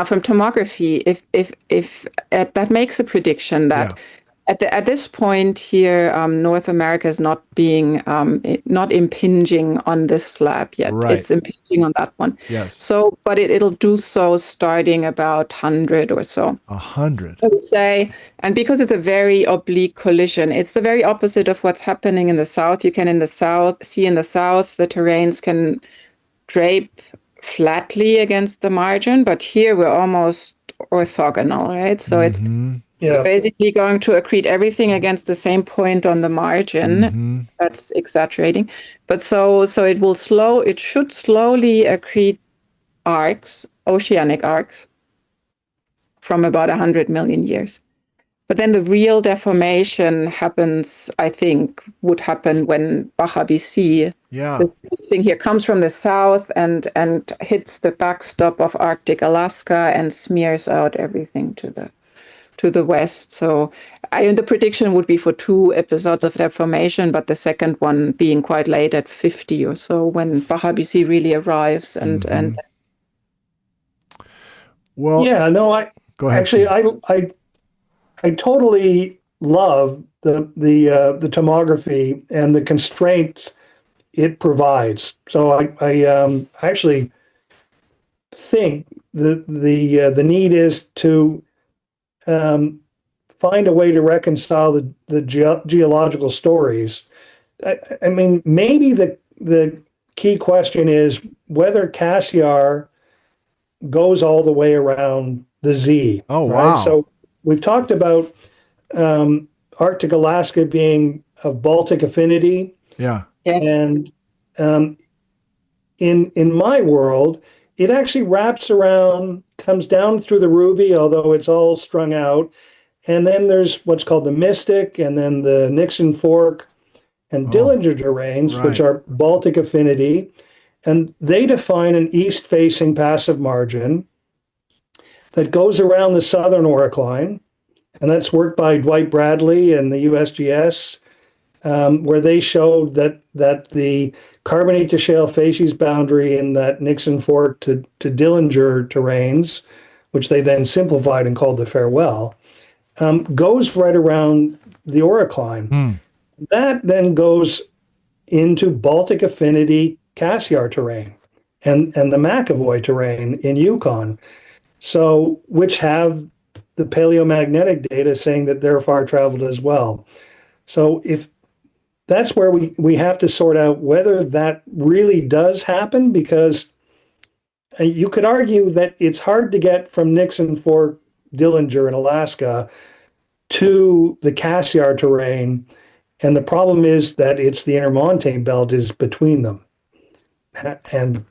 from tomography, if that makes a prediction that at this point here, North America is not not impinging on this slab yet. Right. It's impinging on that one. Yes. So, but it'll do so starting about 100 or so. 100. I would say, and because it's a very oblique collision, it's the very opposite of what's happening in the south. You can in the south the terrains can drape flatly against the margin, but here we're almost orthogonal, right? So it's basically going to accrete everything against the same point on the margin. That's exaggerating, but so it should slowly accrete arcs, oceanic arcs, from about 100 million years. But then the real deformation happens, I think, would happen when Baja BC, this thing here, comes from the south and hits the backstop of Arctic Alaska and smears out everything to the west. So the prediction would be for 2 episodes of deformation, but the second one being quite late at 50 or so when Baja BC really arrives and Well, yeah, no, go ahead. actually, I totally love the tomography and the constraints it provides. So I actually think the need is to find a way to reconcile the geological stories. I mean, maybe the key question is whether Cassiar goes all the way around the Z. Oh, right? wow. So we've talked about Arctic Alaska being of Baltic affinity. Yeah. yes. And in my world, it actually wraps around, comes down through the Ruby, although it's all strung out. And then there's what's called the Mystic, and then the Nixon Fork and Dillinger terrains, which right. are Baltic affinity. And they define an east-facing passive margin that goes around the southern oricline. And that's work by Dwight Bradley and the USGS, where they showed that the carbonate to shale facies boundary in that Nixon Fork to Dillinger terrains, which they then simplified and called the Farewell, goes right around the oricline. That then goes into Baltic affinity Cassiar terrain and the McAvoy terrain in Yukon. So, which have the paleomagnetic data saying that they're far traveled as well. So if that's where we have to sort out whether that really does happen, because you could argue that it's hard to get from Nixon Fork Dillinger in Alaska to the Cassiar terrain. And the problem is that it's the intermontane belt is between them. And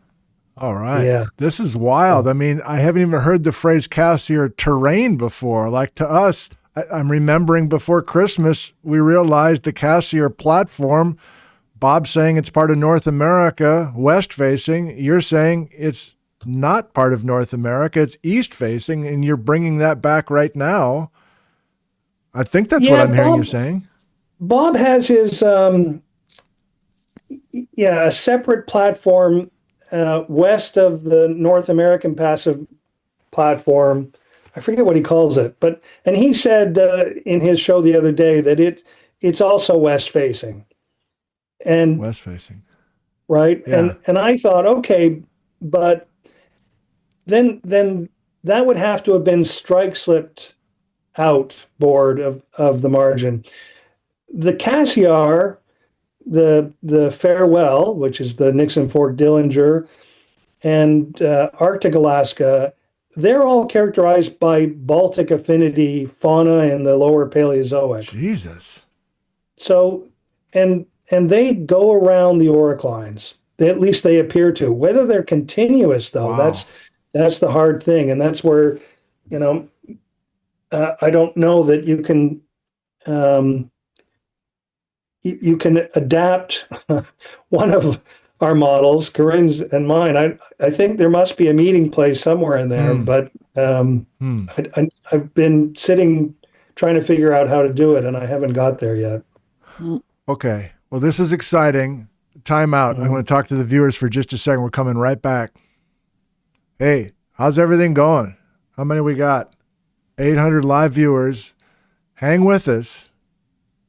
All right. yeah. This is wild. I mean, I haven't even heard the phrase Cassiar terrain before. Like to us, I'm remembering before Christmas, we realized the Cassiar platform, Bob's saying it's part of North America, west facing. You're saying it's not part of North America, it's east facing, and you're bringing that back right now. I think that's what I'm hearing you saying. Bob has his, a separate platform west of the North American passive platform. I forget what he calls it, and he said in his show the other day that it's also west facing. And west facing. Right. Yeah. And I thought, okay, but then that would have to have been strike slipped outboard of the margin. The Cassiar, the Farewell, which is the Nixon Fork Dillinger, and Arctic Alaska, they're all characterized by Baltic affinity fauna in the lower Paleozoic. Jesus. So, and they go around the oroclines. At least they appear to. Whether they're continuous, though, wow. that's the hard thing, and that's where, I don't know that you can. You can adapt one of our models, Corinne's and mine. I think there must be a meeting place somewhere in there, but I've been sitting trying to figure out how to do it, and I haven't got there yet. Okay. Well, this is exciting. Time out. I'm going to talk to the viewers for just a second. We're coming right back. Hey, how's everything going? How many we got? 800 live viewers. Hang with us.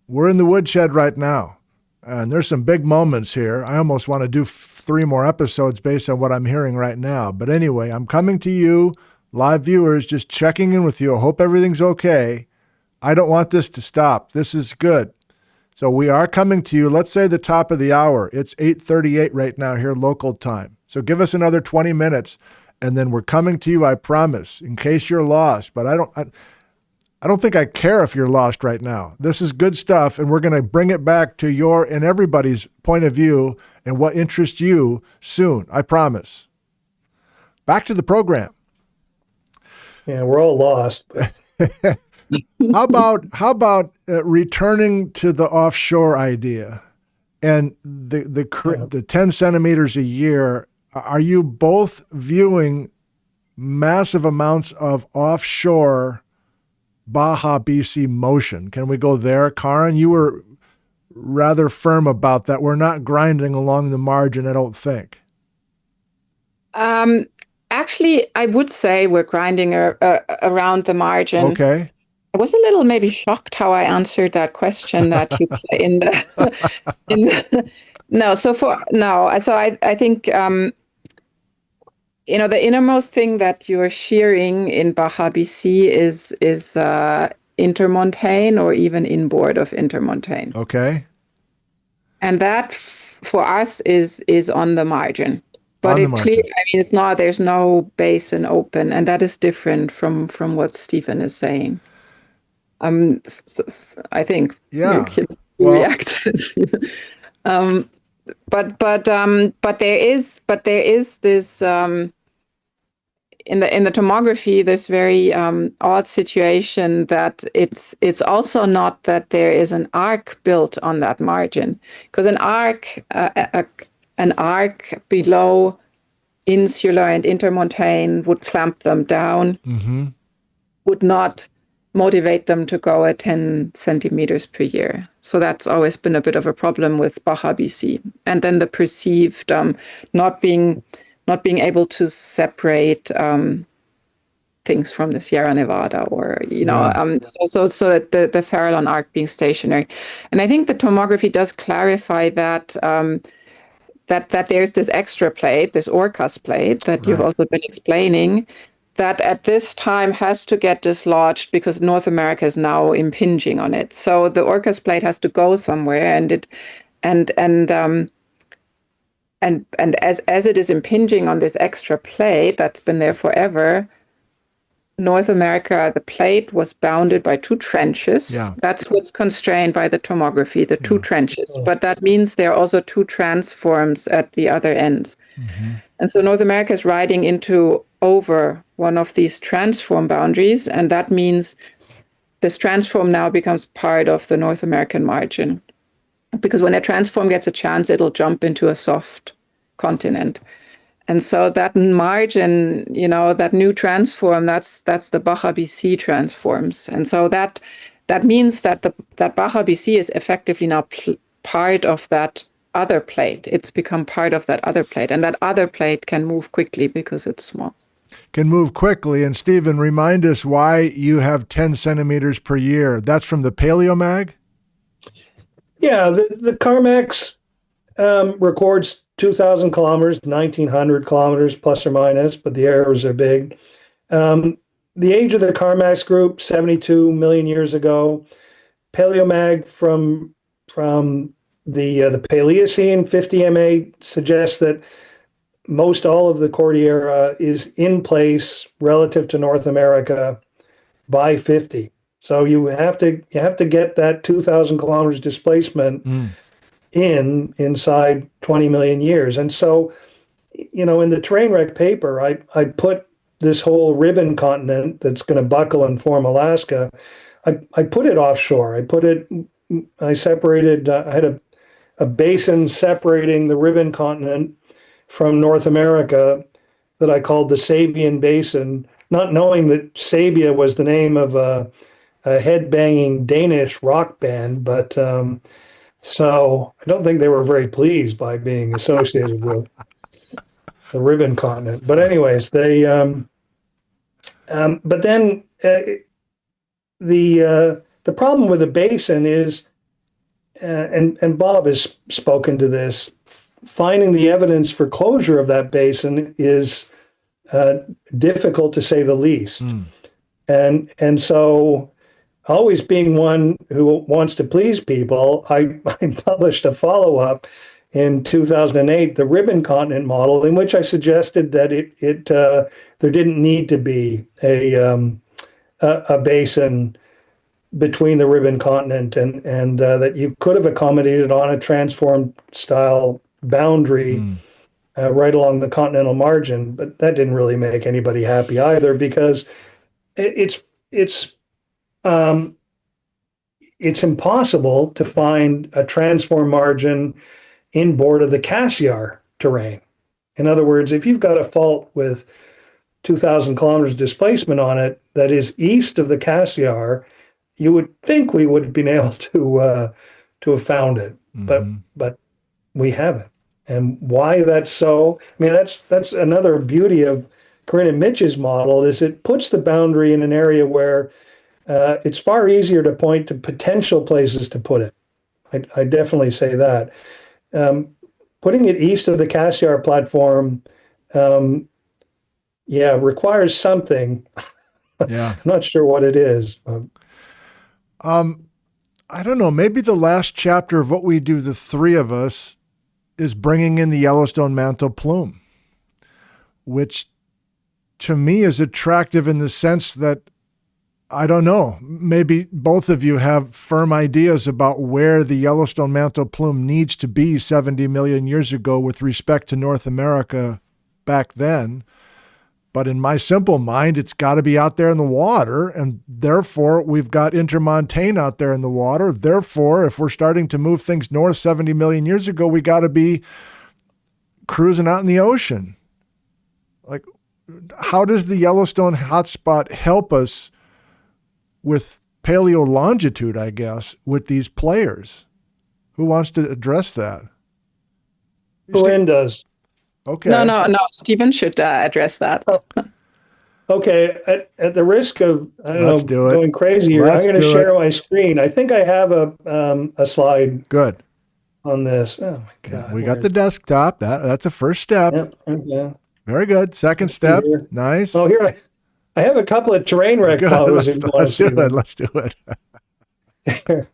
We're in the woodshed right now, and there's some big moments here. I almost want to do 3 more episodes based on what I'm hearing right now. But anyway, I'm coming to you, live viewers, just checking in with you. I hope everything's okay. I don't want this to stop. This is good. So we are coming to you. Let's say the top of the hour. It's 8:38 right now here, local time. So give us another 20 minutes, and then we're coming to you, I promise, in case you're lost. But I don't think I care if you're lost right now. This is good stuff, and we're going to bring it back to your and everybody's point of view and what interests you soon, I promise. Back to the program. Yeah, we're all lost. How about returning to the offshore idea and the 10 centimeters a year? Are you both viewing massive amounts of offshore Baja BC motion? Can we go there? Karin, you were rather firm about that. We're not grinding along the margin, I don't think. Actually, I would say we're grinding around the margin. Okay. I was a little maybe shocked how I answered that question that you play in the no. So I think the innermost thing that you're shearing in Baja BC is intermontane or even inboard of intermontane. Okay. And that for us is on the margin. But it's not. There's no basin open, and that is different from what Stephen is saying. I think you can react. But there is this in the tomography, this very odd situation that it's also not that there is an arc built on that margin, because an arc below insular and intermontane would clamp them down, would not motivate them to go at 10 centimeters per year. So that's always been a bit of a problem with Baja BC. And then the perceived not being able to separate things from the Sierra Nevada, or so the Farallon arc being stationary. And I think the tomography does clarify that that there's this extra plate, this Orcas plate that you've Right. also been explaining, that at this time has to get dislodged because North America is now impinging on it. So the Orcas plate has to go somewhere, and as it is impinging on this extra plate that's been there forever, North America, the plate was bounded by two trenches. Yeah. That's what's constrained by the tomography, the two trenches. But that means there are also two transforms at the other ends. And so North America is riding over one of these transform boundaries, and that means this transform now becomes part of the North American margin. Because when a transform gets a chance, it'll jump into a soft continent. And so that margin, that new transform, that's the Baja BC transforms. And so that means that that Baja BC is effectively now part of that other plate. It's become part of that other plate. And that other plate can move quickly because it's small. Can move quickly. And Stephen, remind us why you have 10 centimeters per year. That's from the PaleoMag? Yeah, the Carmax records 2,000 kilometers, 1,900 kilometers plus or minus, but the errors are big. The age of the Carmax group, 72 million years ago. PaleoMag from the Paleocene, 50 MA, suggests that most all of the Cordillera is in place relative to North America by 50. So you have to get that 2,000 kilometers displacement inside 20 million years. And so, in the train wreck paper, I put this whole ribbon continent that's going to buckle and form Alaska. I put it offshore. I separated. I had a basin separating the ribbon continent from North America that I called the Sabian Basin, not knowing that Sabia was the name of a head-banging Danish rock band, but so I don't think they were very pleased by being associated with the ribbon continent. But anyways, they but then the problem with the basin is, and Bob has spoken to this, finding the evidence for closure of that basin is difficult to say the least. And so, always being one who wants to please people, I published a follow-up in 2008, the ribbon continent model, in which I suggested that there didn't need to be a basin between the ribbon continent and that you could have accommodated on a transform style boundary right along the continental margin. But that didn't really make anybody happy either, because it's impossible to find a transform margin inboard of the Cassiar terrain. In other words, if you've got a fault with 2,000 kilometers displacement on it that is east of the Cassiar, you would think we would have been able to have found it, but we haven't. And why that's so? I mean, that's another beauty of Corinne and Mitch's model, is it puts the boundary in an area where it's far easier to point to potential places to put it. I definitely say that. Putting it east of the Cassiar platform, requires something. Yeah. I'm not sure what it is. I don't know. Maybe the last chapter of what we do, the three of us, is bringing in the Yellowstone mantle plume, which to me is attractive in the sense that, I don't know, maybe both of you have firm ideas about where the Yellowstone mantle plume needs to be 70 million years ago with respect to North America back then. But in my simple mind, it's got to be out there in the water, and therefore we've got intermontane out there in the water. Therefore, if we're starting to move things north 70 million years ago, we got to be cruising out in the ocean. Like, how does the Yellowstone hotspot help us with paleolongitude, I guess, with these players? Who wants to address that? Glenn does. Okay. No. Stephen should address that. Okay. At the risk of going crazy here, Let's I'm going to share my screen. I think I have a slide. Good. on this. Oh my God. We got the desktop. That's a first step. Yep. Okay. Very good. Second Let's see step. here. Nice. Oh, here I have a couple of terrain wreck Good. photos if you want to Let's see do it. them. Let's do it.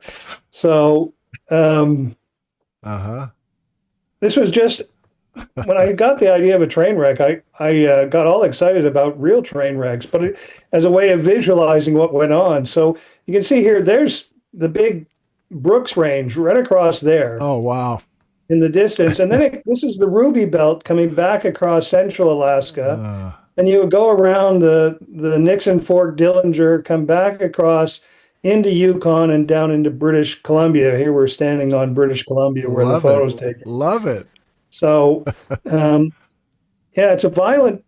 So, Uh-huh. this was just when I got the idea of a train wreck, I got all excited about real train wrecks, but as a way of visualizing what went on. So you can see here, there's the big Brooks Range right across there Oh, wow. in the distance. And then this is the Ruby Belt coming back across central Alaska. And you would go around the Nixon Fork Dillinger, come back across into Yukon and down into British Columbia. Here we're standing on British Columbia where the Love photo's it. taken. Love it. So, yeah, it's a violent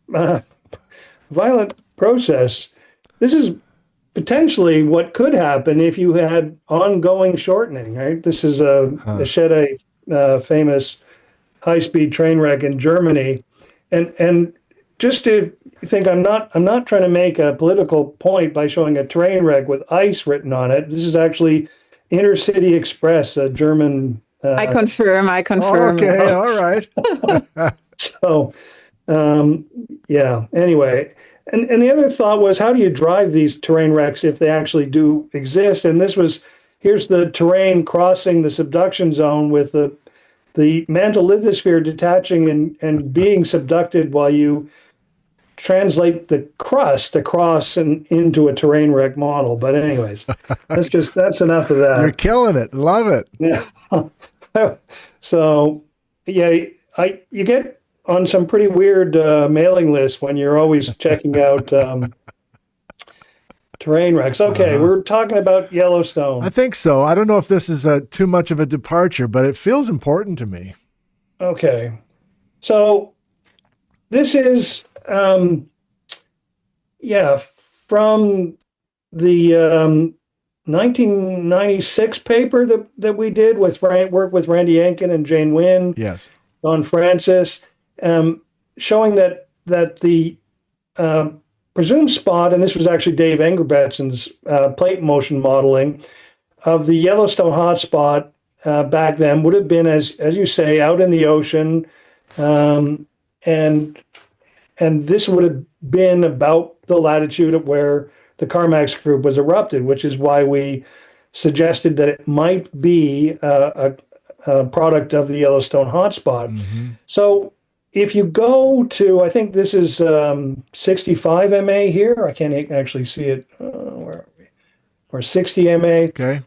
process. This is potentially what could happen if you had ongoing shortening, right? This is the Schede, famous high-speed train wreck in Germany, and just to think, I'm not trying to make a political point by showing a train wreck with ice written on it. This is actually Intercity Express, a German. I confirm. Okay, all right. So, yeah. Anyway, and the other thought was, how do you drive these terrain wrecks if they actually do exist? And here's the terrain crossing the subduction zone with the mantle lithosphere detaching and being subducted while you translate the crust across and into a terrain wreck model. But anyways, that's enough of that. You're killing it. Love it. Yeah. So, yeah, you get on some pretty weird mailing lists when you're always checking out terrain wrecks. Okay, we're talking about Yellowstone. I think so. I don't know if this is too much of a departure, but it feels important to me. Okay, so this is from the 1996 paper that we did with work with Randy Yankin and Jane Wynn, Yes. Don Francis, showing that the presumed spot, and this was actually Dave Engerbetson's plate motion modeling of the Yellowstone hotspot back then would have been, as you say, out in the ocean, and this would have been about the latitude of where the Carmax group was erupted, which is why we suggested that it might be a product of the Yellowstone hotspot. Mm-hmm. So if you go to, I think this is 65 MA here. I can't actually see it. Where are we? For 60 MA. Okay.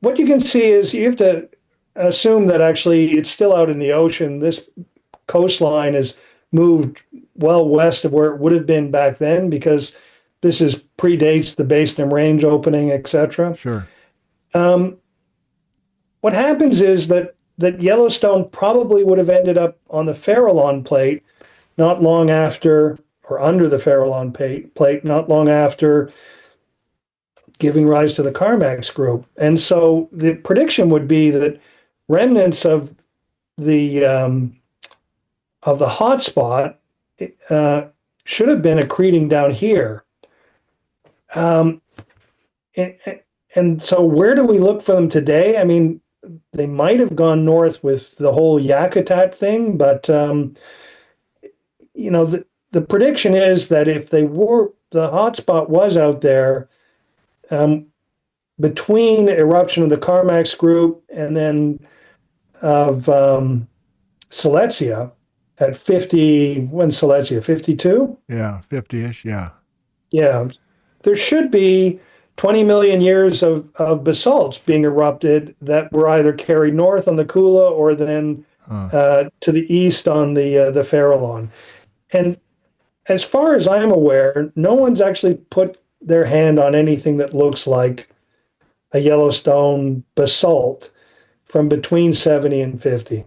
What you can see is you have to assume that actually it's still out in the ocean. This coastline is moved well west of where it would have been back then, because this predates the Basin Range opening, etc. Sure. What happens is that Yellowstone probably would have ended up on the Farallon plate not long after, or under the Farallon plate, not long after giving rise to the Carmax group. And so the prediction would be that remnants of the hotspot should have been accreting down here. And so where do we look for them today? I mean, they might have gone north with the whole Yakutat thing, but the prediction is that if the hotspot was out there between eruption of the Carmax group and then of Silesia at 50, when's Silesia, 52? Yeah, 50-ish, yeah. Yeah, there should be 20 million years of basalts being erupted that were either carried north on the Kula or then to the east on the Farallon. And as far as I'm aware, no one's actually put their hand on anything that looks like a Yellowstone basalt from between 70 and 50.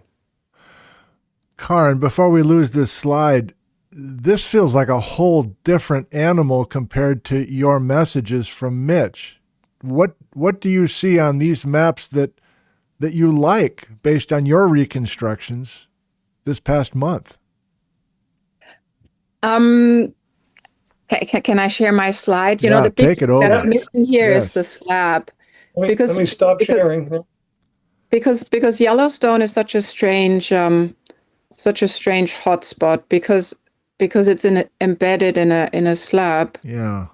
Karin, before we lose this slide, this feels like a whole different animal compared to your messages from Mitch. What do you see on these maps that you like based on your reconstructions this past month? Can I share my slide? You Yeah, know, the big take it over. that's missing here is Yes. the slab. Let me stop sharing. because Yellowstone is such a strange hotspot because it's embedded in a slab. Yeah.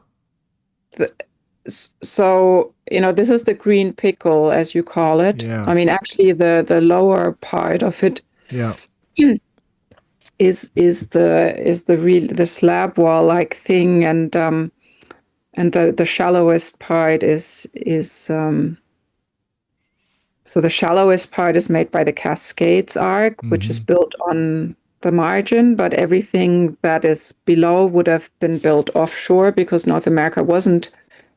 So this is the green pickle, as you call it. Yeah. I mean, actually, the lower part of it Yeah. is the slab wall like thing, and the shallowest part is so the shallowest part is made by the Cascades Arc, which is built on the margin, but everything that is below would have been built offshore because North America wasn't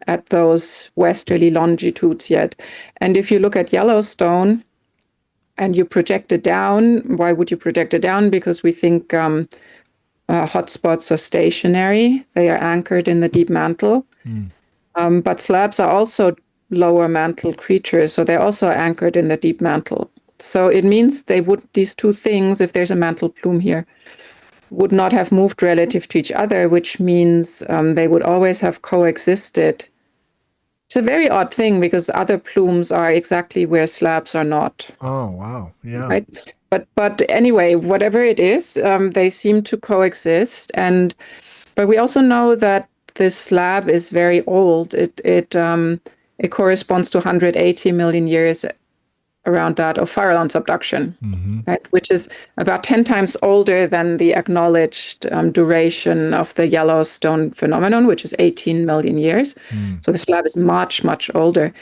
at those westerly longitudes yet. And if you look at Yellowstone and you project it down, why would you project it down? Because we think hotspots are stationary. They are anchored in the deep mantle. But slabs are also lower mantle creatures, so they're also anchored in the deep mantle. So it means these two things, if there's a mantle plume here, would not have moved relative to each other, which means they would always have coexisted. It's a very odd thing because other plumes are exactly where slabs are not. Oh, wow. Yeah. Right. But anyway, whatever it is, they seem to coexist. But we also know that this slab is very old. It corresponds to 180 million years around that of Farallon subduction, right? Which is about 10 times older than the acknowledged duration of the Yellowstone phenomenon, which is 18 million years. So the slab is much, much older.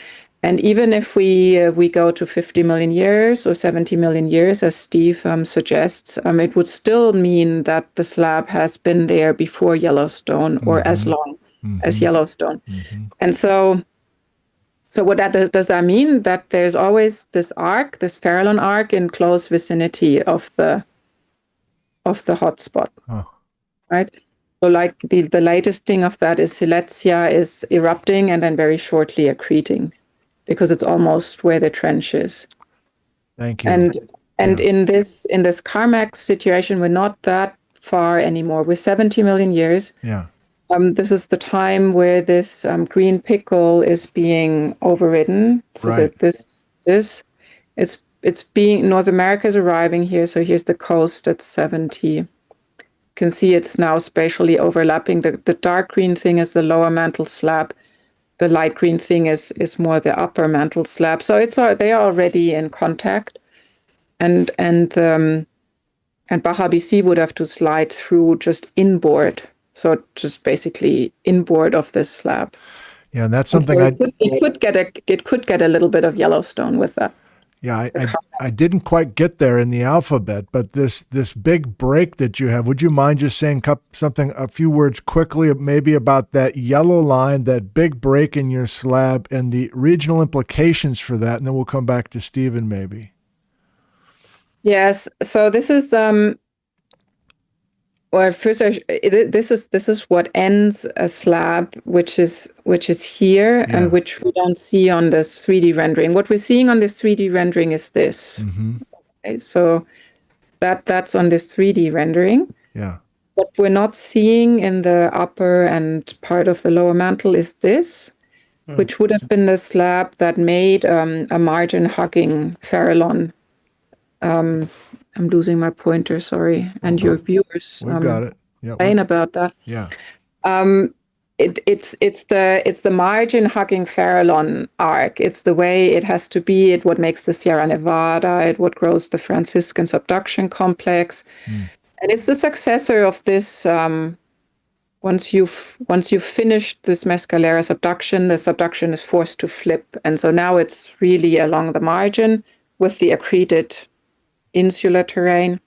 And even if we go to 50 million years or 70 million years, as Steve suggests, it would still mean that the slab has been there before Yellowstone or as long as Yellowstone. And so what does that mean? That there's always this arc, this Farallon arc, in close vicinity of the hotspot, right? So like the latest thing of that is Silesia is erupting and then very shortly accreting, because it's almost where the trench is. Thank you. And in this Carmack situation, we're not that far anymore. We're 70 million years. Yeah. This is the time where this green pickle is being overridden. So Right. that it's being North America is arriving here. So here's the coast at 70. You can see it's now spatially overlapping. The dark green thing is the lower mantle slab. The light green thing is more the upper mantle slab. So they are already in contact, and Baja BC would have to slide through just inboard. So just basically inboard of this slab. Yeah, and that's something it could get a little bit of Yellowstone with that. Yeah, I didn't quite get there in the alphabet, but this big break that you have, would you mind just saying a few words quickly, maybe about that yellow line, that big break in your slab, and the regional implications for that, and then we'll come back to Stephen maybe. Yes, so this is well, first, this is what ends a slab, which is here, and which we don't see on this 3D rendering. What we're seeing on this 3D rendering is this. Okay, so that's on this 3D rendering. Yeah. What we're not seeing in the upper and part of the lower mantle is this, which would have been the slab that made a margin-hugging Farallon. I'm losing my pointer, sorry, and your viewers. We've got it. Yeah. Complain about that. Yeah. It's the margin-hugging Farallon arc. It's the way it has to be. It's what makes the Sierra Nevada. What grows the Franciscan subduction complex, and it's the successor of this. Once you've finished this Mescalera subduction, the subduction is forced to flip, and so now it's really along the margin with the accreted insular terrain,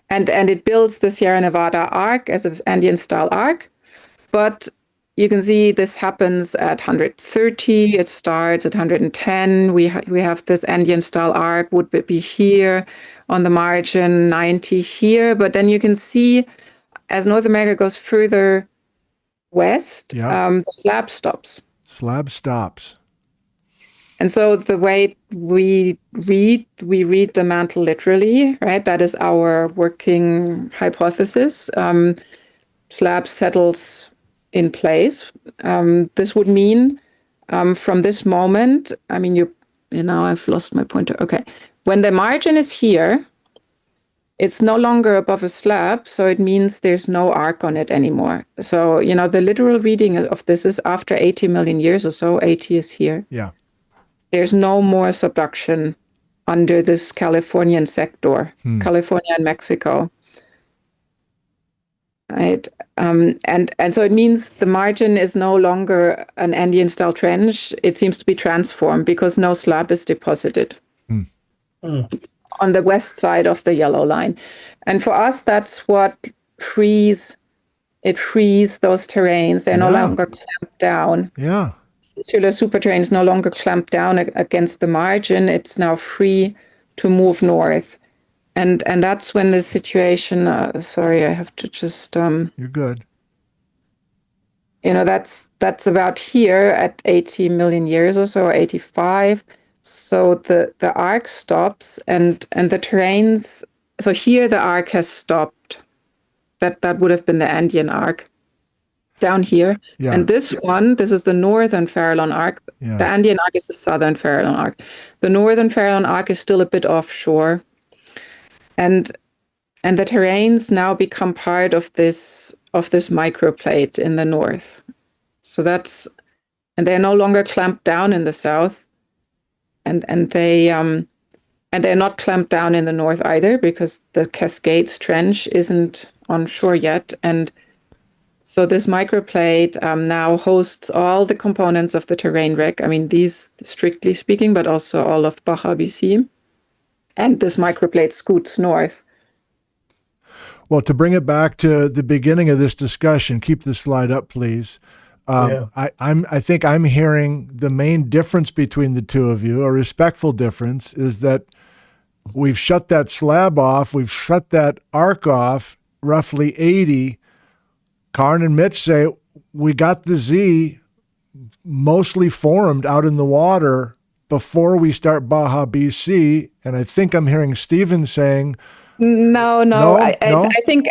and it builds the Sierra Nevada arc as an Andean-style arc. But you can see this happens at 130. It starts at 110. We have this Andean-style arc would be here on the margin, 90 here. But then you can see as North America goes further west, the slab stops. Slab stops. And so the way we read the mantle literally, right? That is our working hypothesis. Slab settles in place. This would mean from this moment, I mean, you now I've lost my pointer. Okay. When the margin is here, it's no longer above a slab, so it means there's no arc on it anymore. So, the literal reading of this is after 80 million years or so, 80 is here. Yeah. There's no more subduction under this Californian sector, California and Mexico. Right. And so it means the margin is no longer an Andean-style trench. It seems to be transformed because no slab is deposited on the west side of the yellow line. And for us, that's what frees those terrains. They're no longer clamped down. Yeah. Insular superterrains no longer clamped down against the margin. It's now free to move north. And that's when the situation, sorry, I have to just... You're good. That's about here at 80 million years or so, or 85. So the arc stops and the terrains, so here the arc has stopped. That would have been the Andean arc down here. Yeah. And this is the northern Farallon arc. Yeah. The Andean arc is the southern Farallon arc. The northern Farallon arc is still a bit offshore. And the terrains now become part of this microplate in the north. So and they're no longer clamped down in the south, and they're not clamped down in the north either because the Cascades Trench isn't onshore yet. And so this microplate now hosts all the components of the terrain rec. I mean, these strictly speaking, but also all of Baja BC. And this microplate scoots north. Well, to bring it back to the beginning of this discussion, keep the slide up, please. I think I'm hearing the main difference between the two of you, a respectful difference, is that we've shut that slab off, we've shut that arc off, roughly 80. Karn and Mitch say we got the Z mostly formed out in the water before we start Baja BC, and I think I'm hearing Stephen saying, No. I think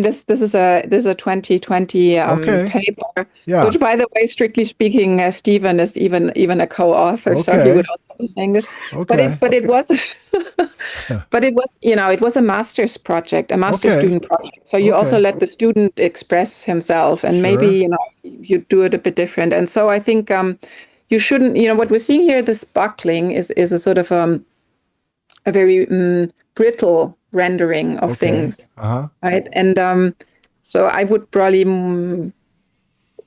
this is a 2020 paper, which, by the way, strictly speaking, Stephen is even a co-author, so he would also be saying this. Okay. But it was, it was a master's project, a master's student project. So you also let the student express himself, and maybe you do it a bit different. And so I think you shouldn't. What we're seeing here, this buckling is a sort of a very brittle rendering of things, right? And so I would probably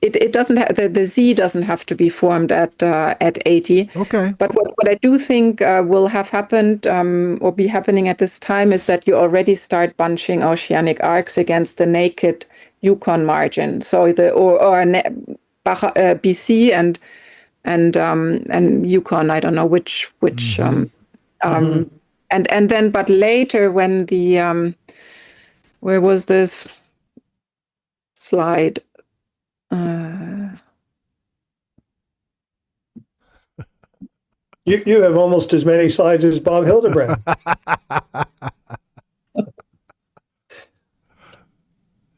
it doesn't have the Z doesn't have to be formed at 80. Okay. But what I do think will have happened or be happening at this time is that you already start bunching oceanic arcs against the naked Yukon margin. So BC and Yukon. I don't know which. And then, but later when the, where was this slide? You have almost as many slides as Bob Hildebrand.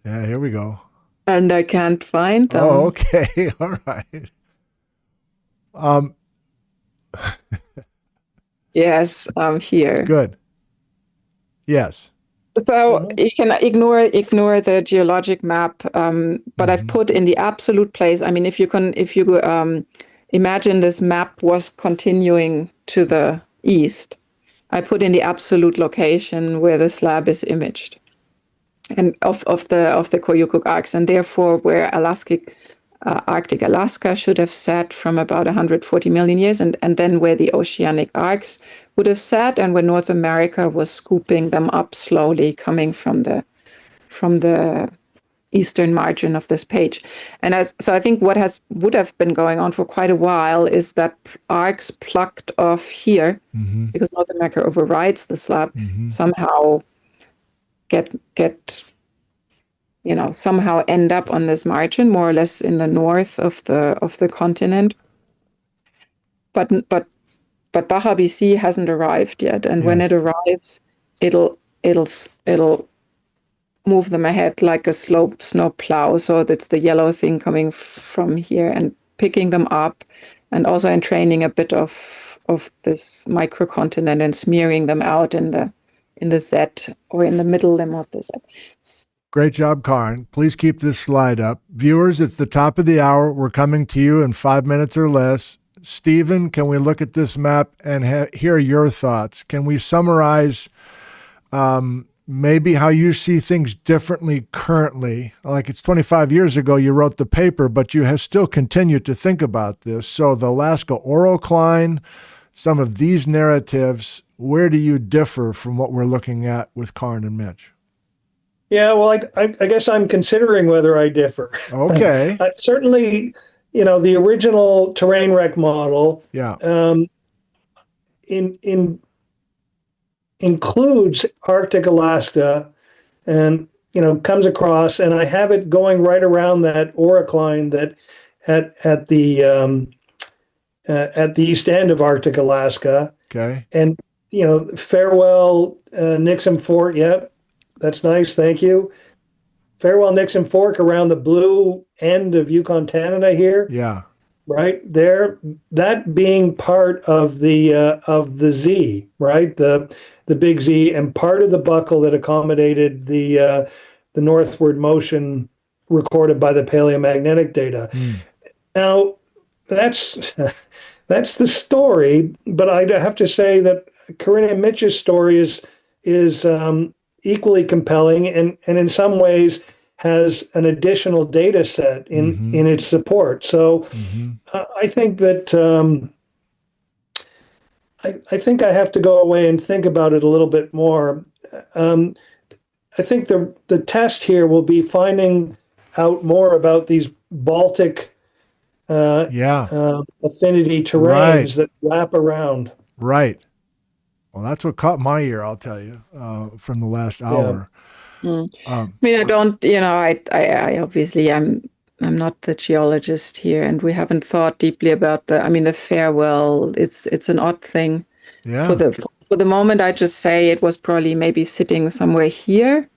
Yeah, here we go. And I can't find them. Oh, okay. All right. Yes, here. Good. Yes. So you can ignore the geologic map, but I've put in the absolute place. I mean, if you imagine this map was continuing to the east, I put in the absolute location where the slab is imaged, and of the Koyukuk arcs, and therefore where Arctic Alaska should have sat from about 140 million years, and then where the oceanic arcs would have sat, and where North America was scooping them up slowly, coming from the eastern margin of this page. And so I think what would have been going on for quite a while is that arcs plucked off here, because North America overrides the slab, somehow somehow end up on this margin, more or less in the north of the continent. But Baja BC hasn't arrived yet, and when it arrives, it'll move them ahead like a slow snow plow. So that's the yellow thing coming from here, and picking them up, and also entraining a bit of this microcontinent and smearing them out in the Z or in the middle limb of the Z. Great job, Karin. Please keep this slide up. Viewers, it's the top of the hour. We're coming to you in 5 minutes or less. Stephen, can we look at this map and hear your thoughts? Can we summarize maybe how you see things differently currently? Like, it's 25 years ago you wrote the paper, but you have still continued to think about this. So the Alaska orocline, some of these narratives, where do you differ from what we're looking at with Karin and Mitch? Yeah, well, I guess I'm considering whether I differ. Okay. Certainly, the original terrain rec model Yeah. Includes Arctic Alaska and, comes across, and I have it going right around that orocline that at the east end of Arctic Alaska. Okay. And, Farewell, Nixon Fork. Yep. That's nice. Thank you. Farewell Nixon Fork around the blue end of Yukon, Canada here. Yeah. Right there. That being part of the Z, right? The big Z, and part of the buckle that accommodated the northward motion recorded by the paleomagnetic data. Now, that's the story, but I have to say that Corinne and Mitch's story is equally compelling, and in some ways has an additional data set in its support. So I think that I think I have to go away and think about it a little bit more. I think the test here will be finding out more about these Baltic affinity terrains that wrap around. Right. Well, that's what caught my ear, I'll tell you, from the last hour. I mean, I don't, I obviously I'm not the geologist here, and we haven't thought deeply about the farewell. It's an odd thing. Yeah. For the moment, I just say it was probably maybe sitting somewhere here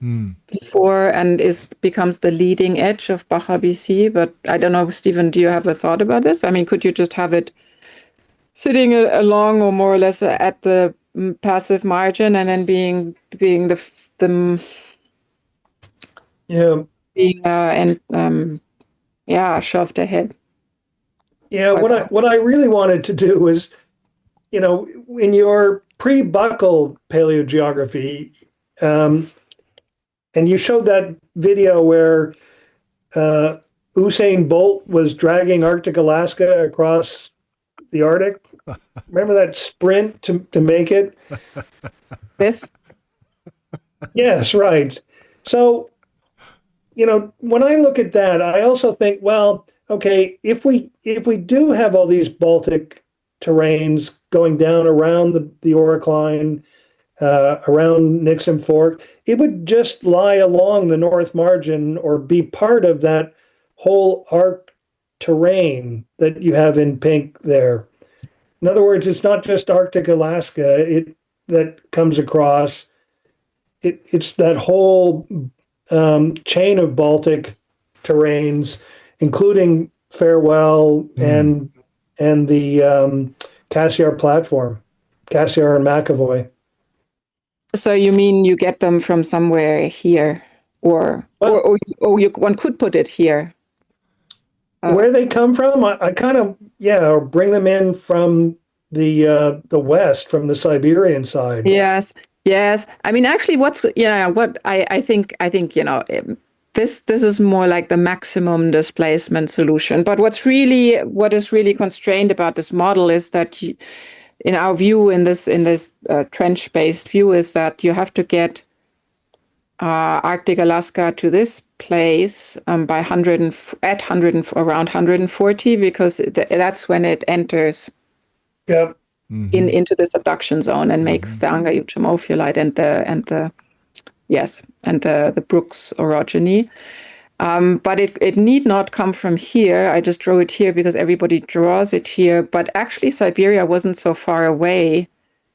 before, and becomes the leading edge of Baja BC. But I don't know, Stephen, do you have a thought about this? I mean, could you just have it sitting along or more or less at the passive margin, and then being shoved ahead? Yeah, what I really wanted to do was, in your pre-buckle paleogeography, and you showed that video where Usain Bolt was dragging Arctic Alaska across the Arctic. Remember that sprint to make it? This? Yes, right. So, when I look at that, I also think, well, okay, if we do have all these Baltic terrains going down around the orocline, around Nixon Fork, it would just lie along the north margin or be part of that whole arc terrain that you have in pink there. In other words, it's not just Arctic Alaska that comes across. It's that whole chain of Baltic terrains, including Farewell and the Cassiar platform, Cassiar and McAvoy. So you mean you get them from somewhere here, or one could put it here? Where they come from, I kind of or bring them in from the west, from the Siberian side. Yes. I mean, actually, what I think this is more like the maximum displacement solution. But what is really constrained about this model is that in our view, in this trench-based view, is that you have to get Arctic Alaska to this place by around 140, because that's when it enters into the subduction zone and makes the Anga-Uchimophiolite and the Brooks orogeny. But it need not come from here. I just drew it here because everybody draws it here. But actually, Siberia wasn't so far away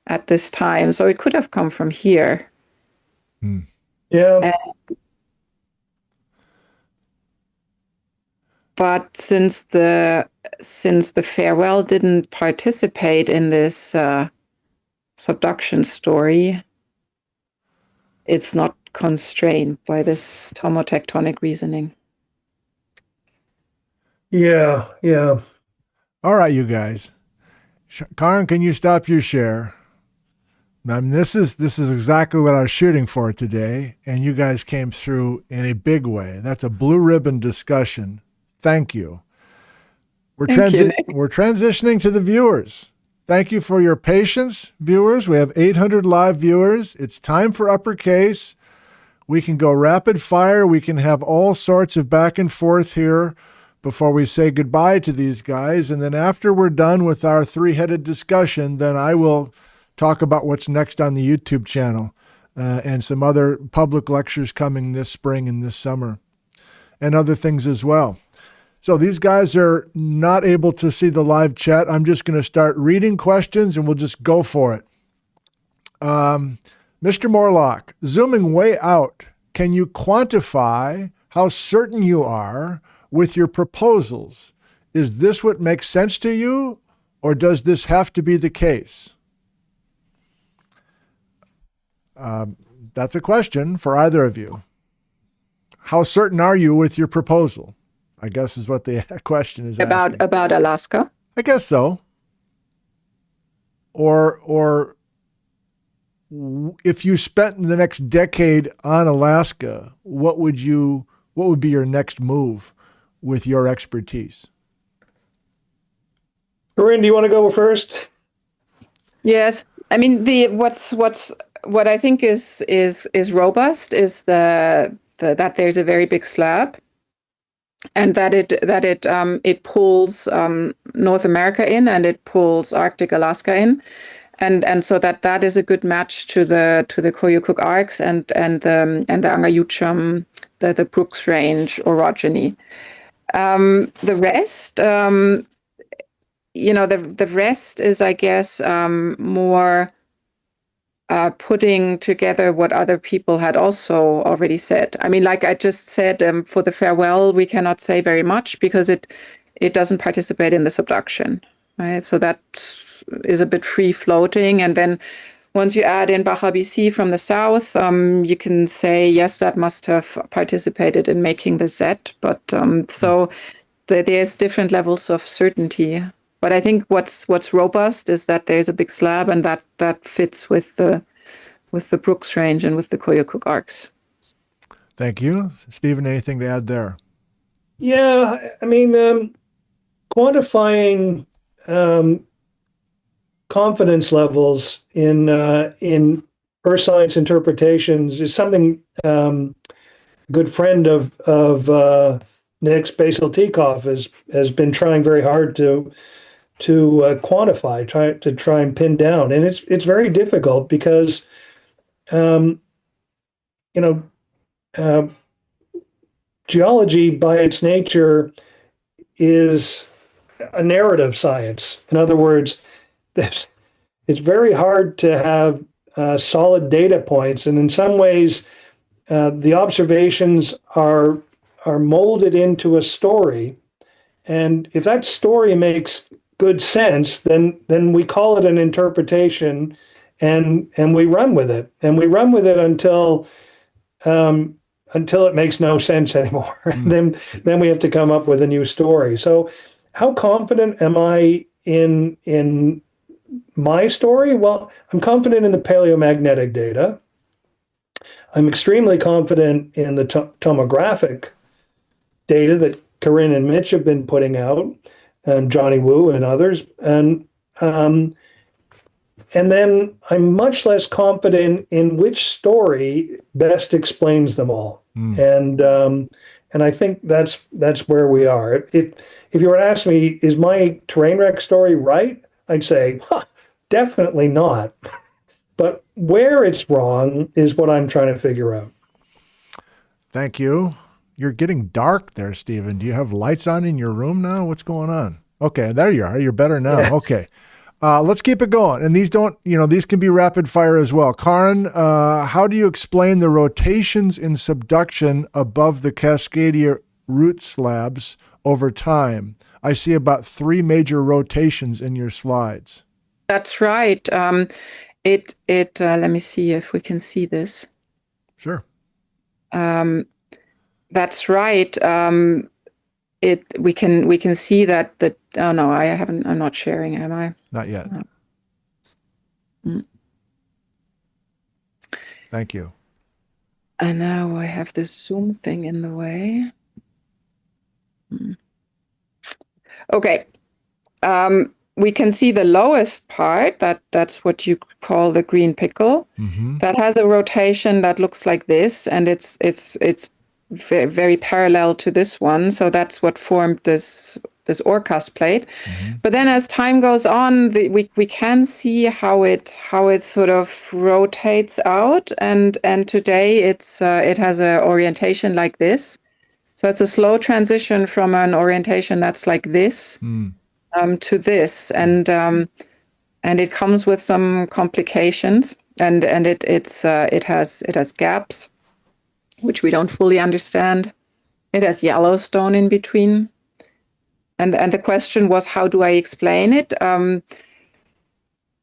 at this time, so it could have come from here. Yeah. but since the farewell didn't participate in this subduction story, it's not constrained by this tomotectonic reasoning. Yeah, yeah. All right, you guys. Karen, can you stop your share? I mean, this is exactly what I was shooting for today, and you guys came through in a big way. That's a blue ribbon discussion. Thank you. We're transitioning to the viewers. Thank you for your patience, viewers. We have 800 live viewers. It's time for uppercase. We can go rapid fire. We can have all sorts of back and forth here before we say goodbye to these guys. And then after we're done with our three-headed discussion, then I will talk about what's next on the YouTube channel and some other public lectures coming this spring and this summer and other things as well. So these guys are not able to see the live chat. I'm just going to start reading questions and we'll just go for it. Mr. Morlock, zooming way out, can you quantify how certain you are with your proposals? Is this what makes sense to you, or does this have to be the case? That's a question for either of you. How certain are you with your proposal? I guess is what the question is asking. About Alaska? I guess so. Or if you spent the next decade on Alaska, what would be your next move with your expertise? Corinne, do you want to go first? Yes. I mean, what I think is robust is that there's a very big slab, and that it pulls North America in, and it pulls Arctic Alaska in, and so that is a good match to the Koyukuk arcs and the Angayucham, the Brooks Range orogeny. The rest, the rest is, I guess, more putting together what other people had also already said. I mean, like I just said, for the farewell, we cannot say very much because it doesn't participate in the subduction, right? So that is a bit free floating. And then once you add in Baja BC from the south, you can say, yes, that must have participated in making the Z. But so there's different levels of certainty. But I think what's robust is that there's a big slab, and that fits with the Brooks Range and with the Koyukuk arcs. Thank you. Stephen, anything to add there? Yeah, I mean, quantifying confidence levels in earth science interpretations is something a good friend of Nick's, Basil Teacoff, has been trying very hard to quantify, try and pin down, and it's very difficult because geology by its nature is a narrative science. In other words, it's very hard to have solid data points, and in some ways, the observations are molded into a story. And if that story makes good sense, then we call it an interpretation, and we run with it, and we run with it until it makes no sense anymore. Then we have to come up with a new story. So, how confident am I in my story? Well, I'm confident in the paleomagnetic data. I'm extremely confident in the tomographic data that Corinne and Mitch have been putting out, and Johnny Wu and others. And then I'm much less confident in which story best explains them all. And I think that's where we are. If you were to ask me, is my terrain wreck story right? I'd say, definitely not. But where it's wrong is what I'm trying to figure out. Thank you. You're getting dark there, Stephen. Do you have lights on in your room now? What's going on? Okay, there you are. You're better now. Yes. Okay. Let's keep it going. And these these can be rapid fire as well. Karin, how do you explain the rotations in subduction above the Cascadia root slabs over time. I see about 3 major rotations in your slides. That's right. Let me see if we can see this. Sure. That's right. We can see that oh no, I'm not sharing, am I? Not yet. No. Mm. Thank you. And now I have this Zoom thing in the way. Okay. We can see the lowest part, that's what you call the green pickle. Mm-hmm. That has a rotation that looks like this, and it's very, very parallel to this one. So that's what formed this Orcas plate. Mm-hmm. But then as time goes on, we can see how it sort of rotates out, and today it has an orientation like this. So it's a slow transition from an orientation that's like this to this, and it comes with some complications, and it has gaps, which we don't fully understand. It has Yellowstone in between, and the question was, how do I explain it?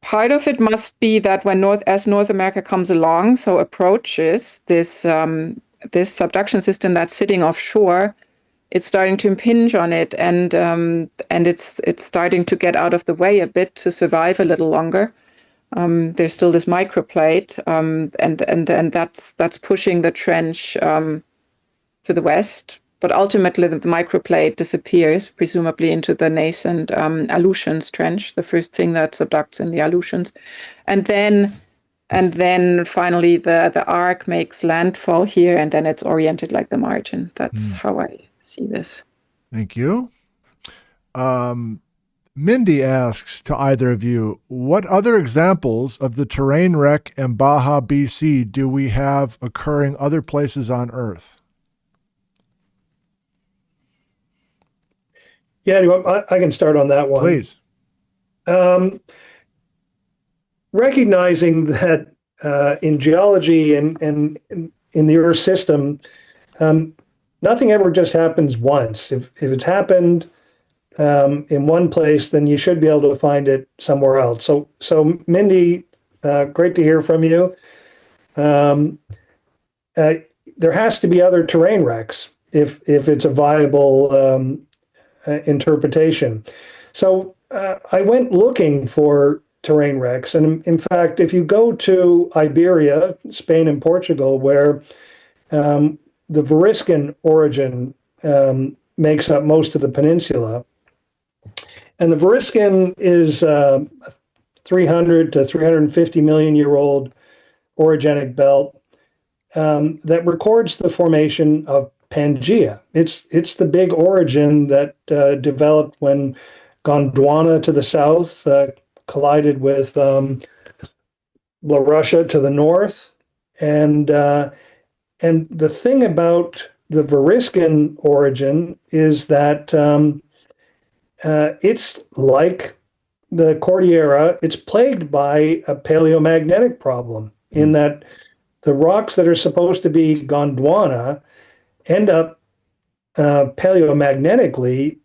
Part of it must be that as North America comes along, so approaches this subduction system that's sitting offshore, it's starting to impinge on it, and it's starting to get out of the way a bit to survive a little longer. There's still this microplate, and that's pushing the trench to the west. But ultimately, the microplate disappears, presumably into the nascent Aleutians Trench, the first thing that subducts in the Aleutians, and then finally the arc makes landfall here, and then it's oriented like the margin. That's how I see this. Thank you. Mindy asks to either of you, what other examples of the terrain wreck in Baja, BC do we have occurring other places on Earth? Yeah, I can start on that one. Please. Recognizing that in geology and in the Earth system, nothing ever just happens once. If it's happened in one place, then you should be able to find it somewhere else. So Mindy, great to hear from you. There has to be other terrain wrecks if it's a viable interpretation. So I went looking for terrain wrecks, and in fact, if you go to Iberia, Spain and Portugal, where the Variscan origin makes up most of the peninsula, and the Variscan is 300 to 350 million year old orogenic belt that records the formation of Pangaea. It's the big origin that developed when Gondwana to the south collided with La Russia to the north, and the thing about the Variscan origin is that it's like the Cordillera. It's plagued by a paleomagnetic problem in that the rocks that are supposed to be Gondwana end up paleomagnetically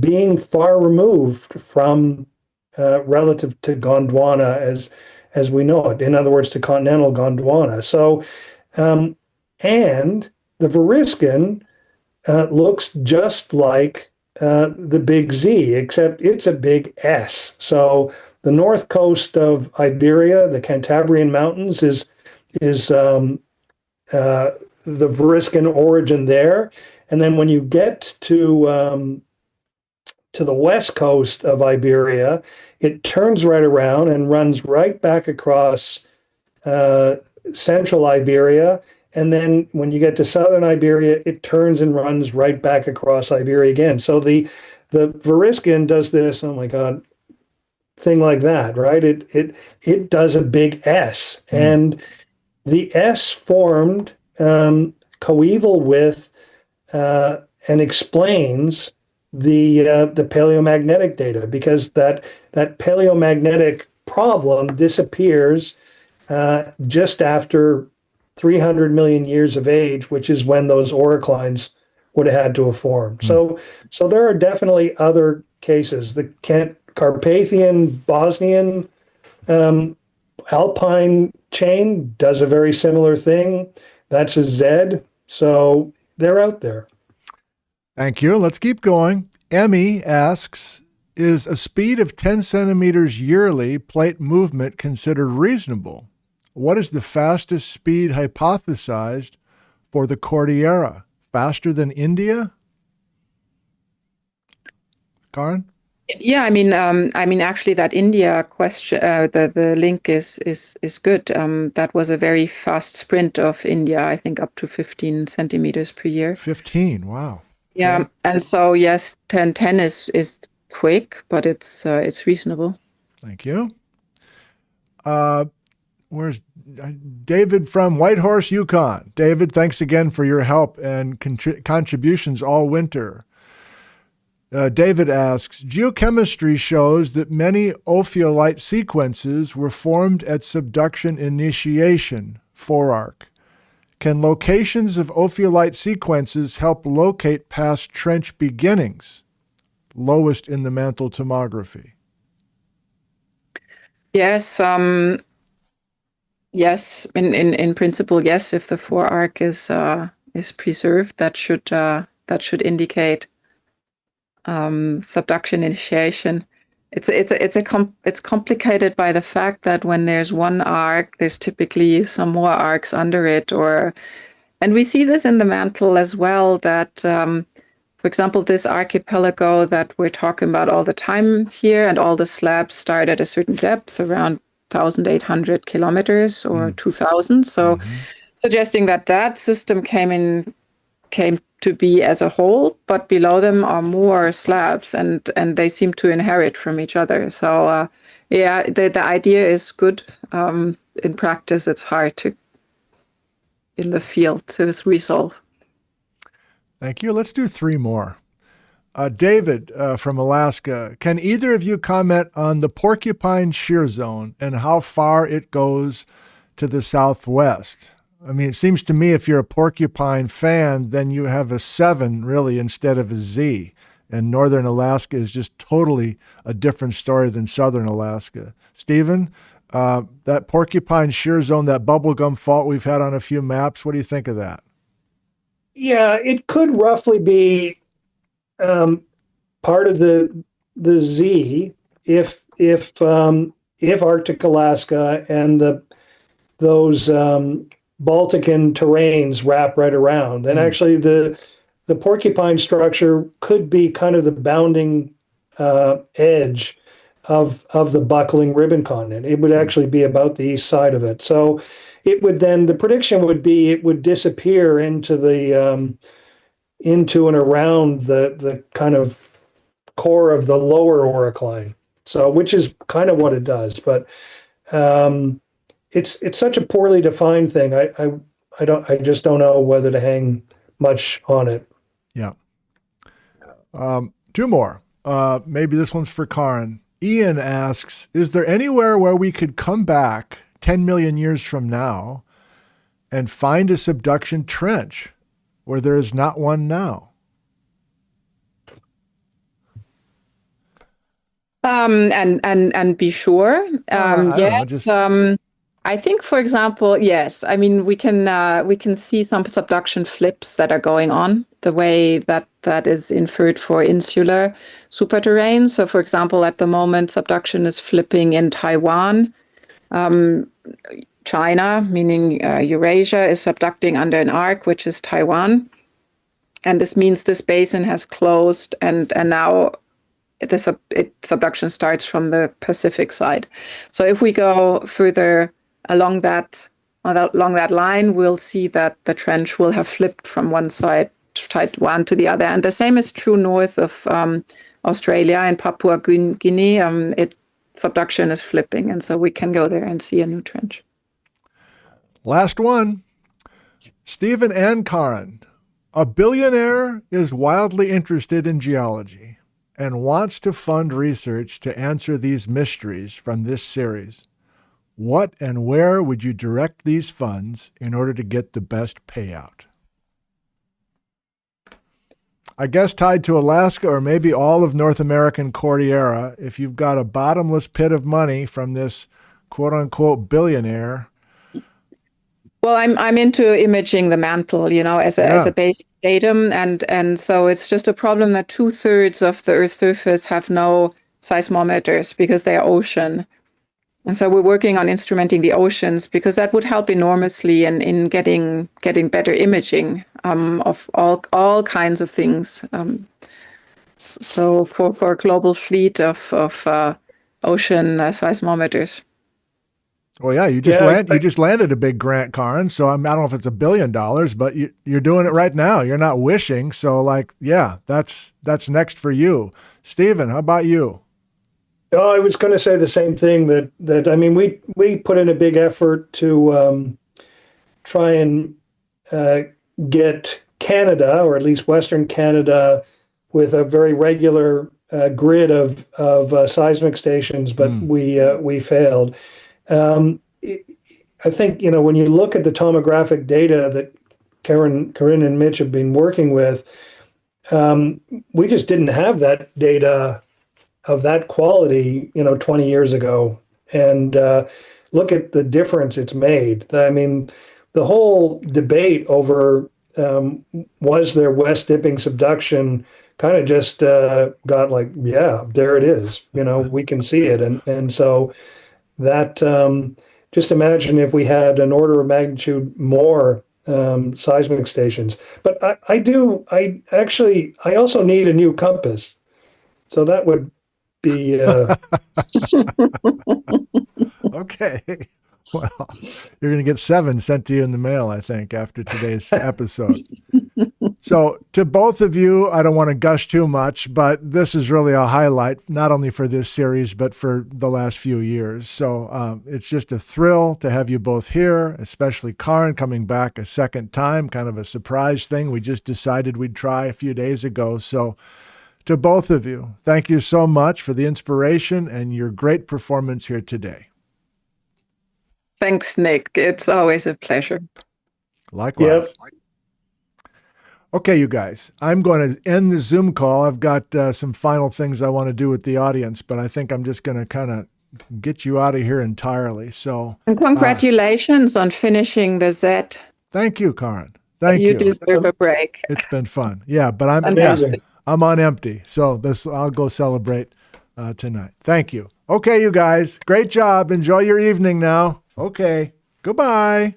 being far removed from relative to Gondwana as we know it. In other words, to continental Gondwana. So, and the Variscan looks just like the big Z, except it's a big S. So the north coast of Iberia, the Cantabrian Mountains, is the Variscan origin there. And then when you get to the west coast of Iberia, it turns right around and runs right back across central Iberia. And then when you get to southern Iberia, it turns and runs right back across Iberia again. So the Variscan does this, oh my God, thing like that, right? It does a big S. And the S formed coeval with and explains the paleomagnetic data, because that paleomagnetic problem disappears just after 300 million years of age, which is when those oroclines would have had to have formed. So there are definitely other cases. The Carpathian Bosnian Alpine chain does a very similar thing. That's a Z. So they're out there. Thank you. Let's keep going. Emmy asks, is a speed of 10 centimeters yearly plate movement considered reasonable? What is the fastest speed hypothesized for the Cordillera? Faster than India? Karen? Yeah, I mean, actually, that India question, the link is good. That was a very fast sprint of India, I think, up to 15 centimeters per year. 15, wow. Yeah, Okay. and so yes, 10 is quick, but it's reasonable. Thank you. Where's David from Whitehorse, Yukon? David, thanks again for your help and contributions all winter. David asks, geochemistry shows that many ophiolite sequences were formed at subduction initiation, 4-arc. Can locations of ophiolite sequences help locate past trench beginnings, lowest in the mantle tomography? Yes, yes, in principle, yes. If the 4-arc is preserved, that should indicate subduction initiation. It's complicated by the fact that when there's one arc, there's typically some more arcs under it, and we see this in the mantle as well. That, for example, this archipelago that we're talking about all the time here, and all the slabs start at a certain depth, around 1,800 kilometers or 2,000. So, suggesting that system came to be as a whole, but below them are more slabs, and they seem to inherit from each other. So yeah, the idea is good. In practice, it's hard in the field to resolve. Thank you. Let's do 3 more. David from Alaska, can either of you comment on the Porcupine Shear Zone and how far it goes to the southwest? I mean, it seems to me if you're a porcupine fan, then you have a 7 really instead of a Z. And northern Alaska is just totally a different story than southern Alaska. Stephen, that Porcupine Shear Zone, that bubblegum fault we've had on a few maps, what do you think of that? Yeah, it could roughly be part of the Z if Arctic Alaska and those Baltican terrains wrap right around. Then actually the porcupine structure could be kind of the bounding edge of the buckling ribbon continent. It would actually be about the east side of it. So it would then, the prediction would be it would disappear into and around the kind of core of the lower oricline. So which is kind of what it does, but it's such a poorly defined thing. I just don't know whether to hang much on it. Yeah. 2 more. Maybe this one's for Karen. Ian asks, is there anywhere where we could come back 10 million years from now and find a subduction trench where there is not one now? And be sure. Yes. I think, for example, yes. I mean, we can see some subduction flips that are going on the way that is inferred for insular superterrain. So, for example, at the moment, subduction is flipping in Taiwan. China, meaning Eurasia, is subducting under an arc, which is Taiwan. And this means this basin has closed, and now subduction starts from the Pacific side. So if we go further along that line, we'll see that the trench will have flipped from one side, Taiwan, to the other. And the same is true north of Australia and Papua Guinea. Subduction is flipping, and so we can go there and see a new trench. Last one. Stephen and Karen. A billionaire is wildly interested in geology and wants to fund research to answer these mysteries from this series. What and where would you direct these funds in order to get the best payout? I guess tied to Alaska or maybe all of North American Cordillera, if you've got a bottomless pit of money from this quote unquote billionaire. Well, I'm into imaging the mantle, as a basic datum, and so it's just a problem that 2/3 of the Earth's surface have no seismometers because they are ocean. And so we're working on instrumenting the oceans because that would help enormously in getting better imaging of all kinds of things. So for a global fleet of ocean seismometers. Well, yeah, you just landed a big grant, Karin. So I don't know if it's $1 billion, but you're doing it right now. You're not wishing. So that's next for you. Stephen, how about you? Oh, I was going to say the same thing that I mean, we put in a big effort to try and get Canada, or at least Western Canada, with a very regular grid of seismic stations, but we failed. I think, when you look at the tomographic data that Corinne and Mitch have been working with, we just didn't have that data of that quality, 20 years ago. And look at the difference it's made. I mean, the whole debate over was there west dipping subduction kind of just got like, yeah, there it is. We can see it. And so that just imagine if we had an order of magnitude more seismic stations. But I also need a new compass. So that would be okay. Well, you're going to get 7 sent to you in the mail, I think, after today's episode. So to both of you, I don't want to gush too much, but this is really a highlight, not only for this series, but for the last few years. So it's just a thrill to have you both here, especially Karin coming back a second time, kind of a surprise thing we just decided we'd try a few days ago. So to both of you, thank you so much for the inspiration and your great performance here today. Thanks, Nick. It's always a pleasure. Likewise. Yep. Okay, you guys, I'm going to end the Zoom call. I've got some final things I want to do with the audience, but I think I'm just going to kind of get you out of here entirely. So, and congratulations on finishing the Z. Thank you, Karin. Thank you. You deserve a break. It's been fun. Yeah, but I'm on empty, so I'll go celebrate tonight. Thank you. Okay, you guys, great job. Enjoy your evening now. Okay, goodbye.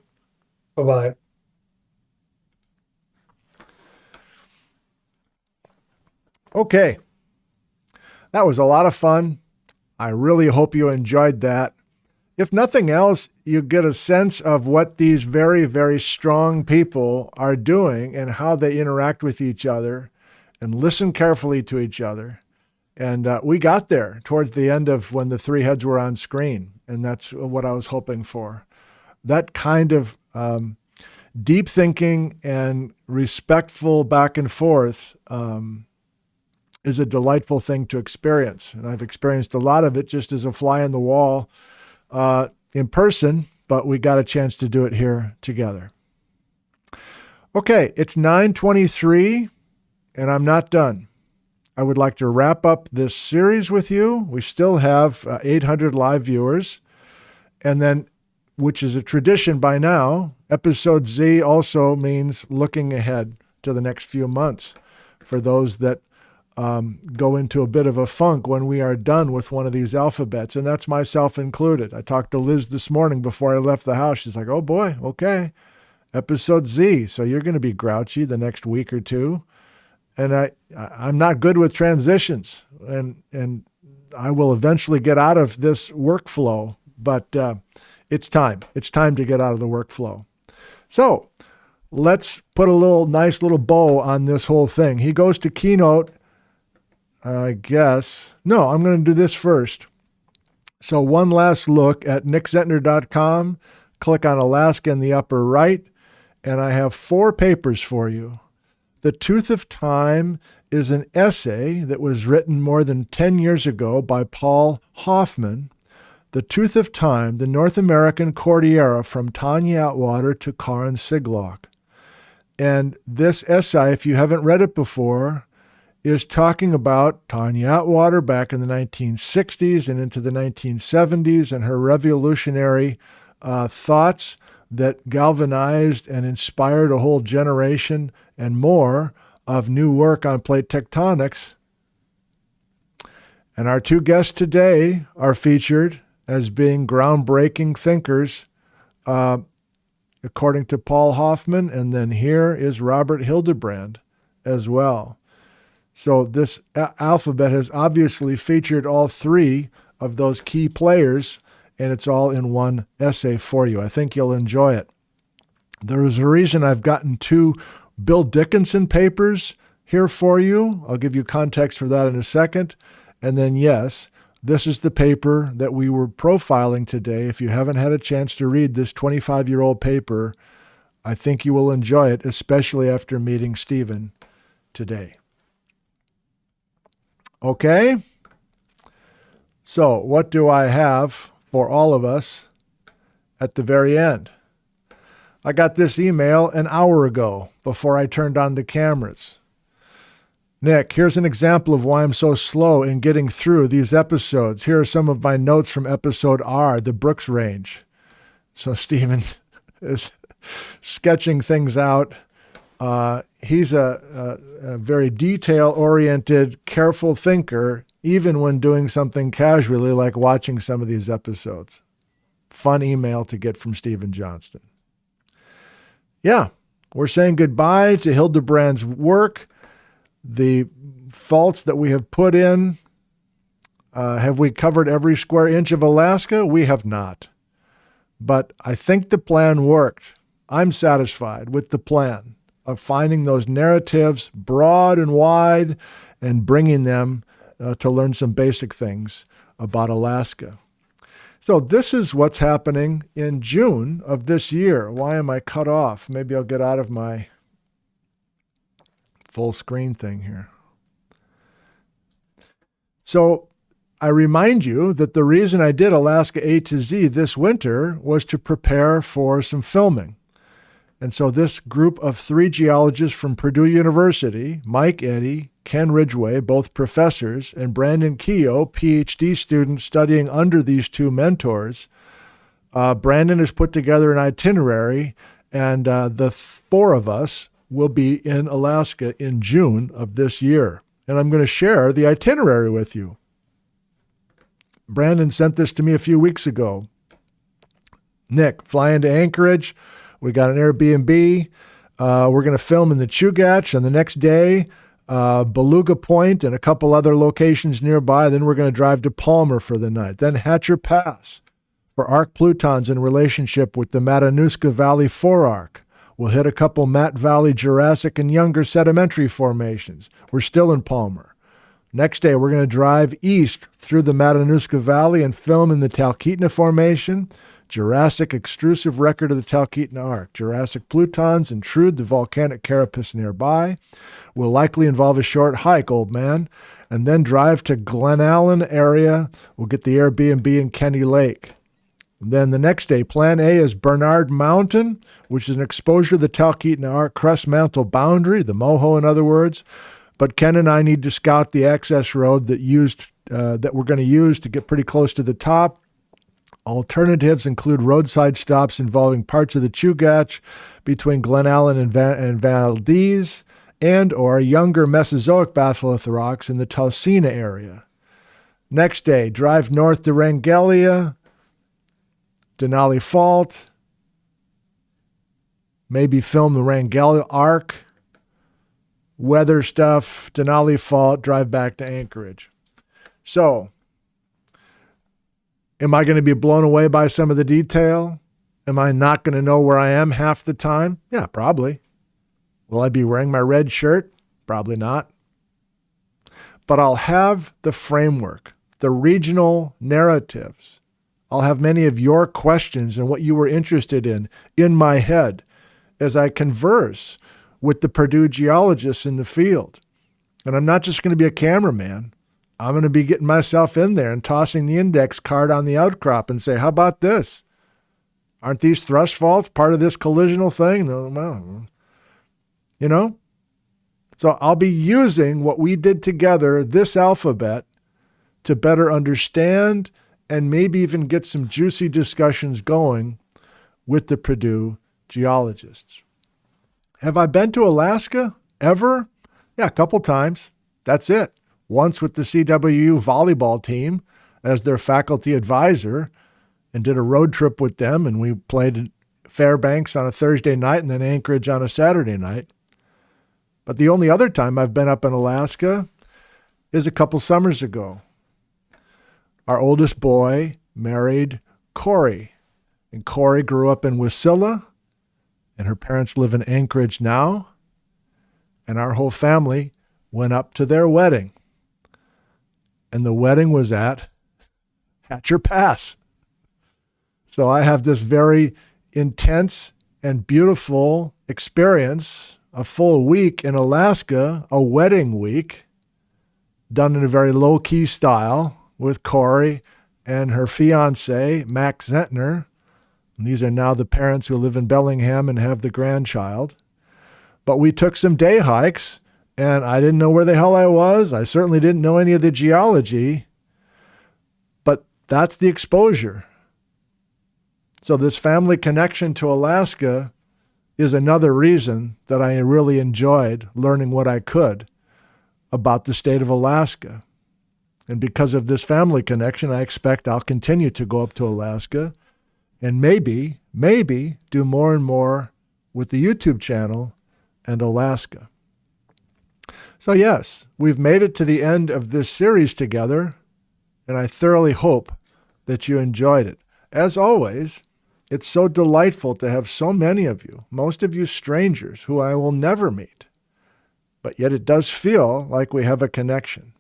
Bye-bye. Okay, that was a lot of fun. I really hope you enjoyed that. If nothing else, you get a sense of what these very, very strong people are doing and how they interact with each other and listen carefully to each other. And we got there towards the end of when the 3 heads were on screen, and that's what I was hoping for. That kind of deep thinking and respectful back and forth is a delightful thing to experience. And I've experienced a lot of it just as a fly on the wall in person, but we got a chance to do it here together. Okay, it's 9:23, and I'm not done. I would like to wrap up this series with you. We still have 800 live viewers, and then, which is a tradition by now, episode Z also means looking ahead to the next few months for those that go into a bit of a funk when we are done with one of these alphabets, and that's myself included. I talked to Liz this morning before I left the house. She's like, oh boy, okay, episode Z, so you're going to be grouchy the next week or two. And I'm not good with transitions, and I will eventually get out of this workflow, but it's time. It's time to get out of the workflow. So let's put a nice little bow on this whole thing. He goes to Keynote, I guess. No, I'm going to do this first. So one last look at nickzentner.com. Click on Alaska in the upper right, and I have 4 papers for you. The Tooth of Time is an essay that was written more than 10 years ago by Paul Hoffman. The Tooth of Time, the North American Cordillera from Tanya Atwater to Karin Siglock. And this essay, if you haven't read it before, is talking about Tanya Atwater back in the 1960s and into the 1970s and her revolutionary thoughts that galvanized and inspired a whole generation and more of new work on plate tectonics. And our two guests today are featured as being groundbreaking thinkers, according to Paul Hoffman, and then here is Robert Hildebrand as well. So this alphabet has obviously featured all three of those key players, and it's all in one essay for you. I think you'll enjoy it. There is a reason I've gotten two Bill Dickinson papers here for you. I'll give you context for that in a second. And then, yes, this is the paper that we were profiling today. If you haven't had a chance to read this 25-year-old paper, I think you will enjoy it, especially after meeting Stephen today. Okay? So, what do I have for all of us at the very end? I got this email an hour ago before I turned on the cameras. Nick, here's an example of why I'm so slow in getting through these episodes. Here are some of my notes from episode R, the Brooks Range. So Stephen is sketching things out. He's a very detail-oriented, careful thinker, even when doing something casually like watching some of these episodes. Fun email to get from Stephen Johnston. Yeah, we're saying goodbye to Hildebrand's work. The faults that we have put in, have we covered every square inch of Alaska? We have not. But I think the plan worked. I'm satisfied with the plan of finding those narratives broad and wide and bringing them to learn some basic things about Alaska. So this is what's happening in June of this year. Why am I cut off? Maybe I'll get out of my full screen thing here. So I remind you that the reason I did Alaska A to Z this winter was to prepare for some filming. And so this group of three geologists from Purdue University, Mike Eddy, Ken Ridgway, both professors, and Brandon Keogh, PhD student studying under these two mentors, Brandon has put together an itinerary, and the four of us will be in Alaska in June of this year. And I'm going to share the itinerary with you. Brandon sent this to me a few weeks ago. Nick, fly into Anchorage. We got an Airbnb. We're going to film in the Chugach, and the next day, Beluga Point and a couple other locations nearby. Then we're going to drive to Palmer for the night. Then Hatcher Pass for arc plutons in relationship with the Matanuska Valley forearc. We'll hit a couple Matt Valley Jurassic and Younger sedimentary formations. We're still in Palmer. Next day, we're going to drive east through the Matanuska Valley and film in the Talkeetna Formation, Jurassic extrusive record of the Talkeetna Arc. Jurassic plutons intrude the volcanic carapace nearby. Will likely involve a short hike, old man, and then drive to Glen Allen area. We'll get the Airbnb in Kenny Lake. Then the next day, plan A is Bernard Mountain, which is an exposure to the Talkeetna Arc crust mantle boundary, the Moho in other words. But Ken and I need to scout the access road that we're going to use to get pretty close to the top. Alternatives include roadside stops involving parts of the Chugach between Glen Allen and Valdez, and or younger Mesozoic batholith rocks in the Tausina area. Next day, drive north to Rangelia, Denali Fault, maybe film the Rangelia Arc, weather stuff, Denali Fault, drive back to Anchorage. So, am I going to be blown away by some of the detail? Am I not going to know where I am half the time? Yeah, probably. Will I be wearing my red shirt? Probably not. But I'll have the framework, the regional narratives. I'll have many of your questions and what you were interested in my head as I converse with the Purdue geologists in the field. And I'm not just going to be a cameraman. I'm going to be getting myself in there and tossing the index card on the outcrop and say, how about this? Aren't these thrust faults part of this collisional thing? No, well, you know? So I'll be using what we did together, this alphabet, to better understand and maybe even get some juicy discussions going with the Purdue geologists. Have I been to Alaska ever? Yeah, a couple times. That's it. Once with the CWU volleyball team as their faculty advisor and did a road trip with them, and we played in Fairbanks on a Thursday night and then Anchorage on a Saturday night. But the only other time I've been up in Alaska is a couple summers ago. Our oldest boy married Corey, and Corey grew up in Wasilla, and her parents live in Anchorage now, and our whole family went up to their wedding. And the wedding was at Hatcher Pass. So I have this very intense and beautiful experience, a full week in Alaska, a wedding week, done in a very low-key style with Corey and her fiance, Max Zentner. And these are now the parents who live in Bellingham and have the grandchild. But we took some day hikes, and I didn't know where the hell I was. I certainly didn't know any of the geology. But that's the exposure. So this family connection to Alaska is another reason that I really enjoyed learning what I could about the state of Alaska. And because of this family connection, I expect I'll continue to go up to Alaska and maybe do more and more with the YouTube channel and Alaska. So yes, we've made it to the end of this series together, and I thoroughly hope that you enjoyed it. As always, it's so delightful to have so many of you, most of you strangers who I will never meet. But yet it does feel like we have a connection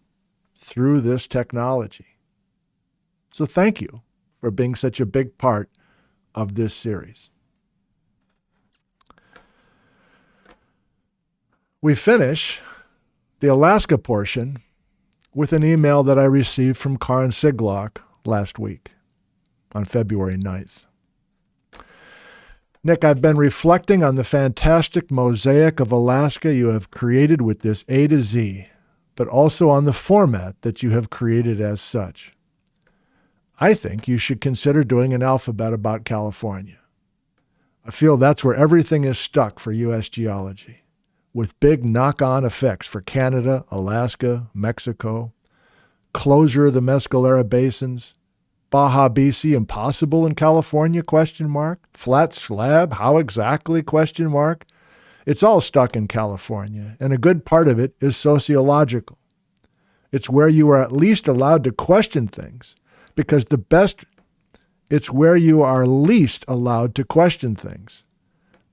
through this technology. So thank you for being such a big part of this series. We finish the Alaska portion with an email that I received from Karin Siglock last week on February 9th. Nick, I've been reflecting on the fantastic mosaic of Alaska you have created with this A to Z, but also on the format that you have created as such. I think you should consider doing an alphabet about California. I feel that's where everything is stuck for U.S. geology, with big knock-on effects for Canada, Alaska, Mexico, closure of the Mescalera basins, Baja BC impossible in California, ? Flat slab, how exactly, ? It's all stuck in California, and a good part of it is sociological. It's where you are at least allowed to question things, because it's where you are least allowed to question things,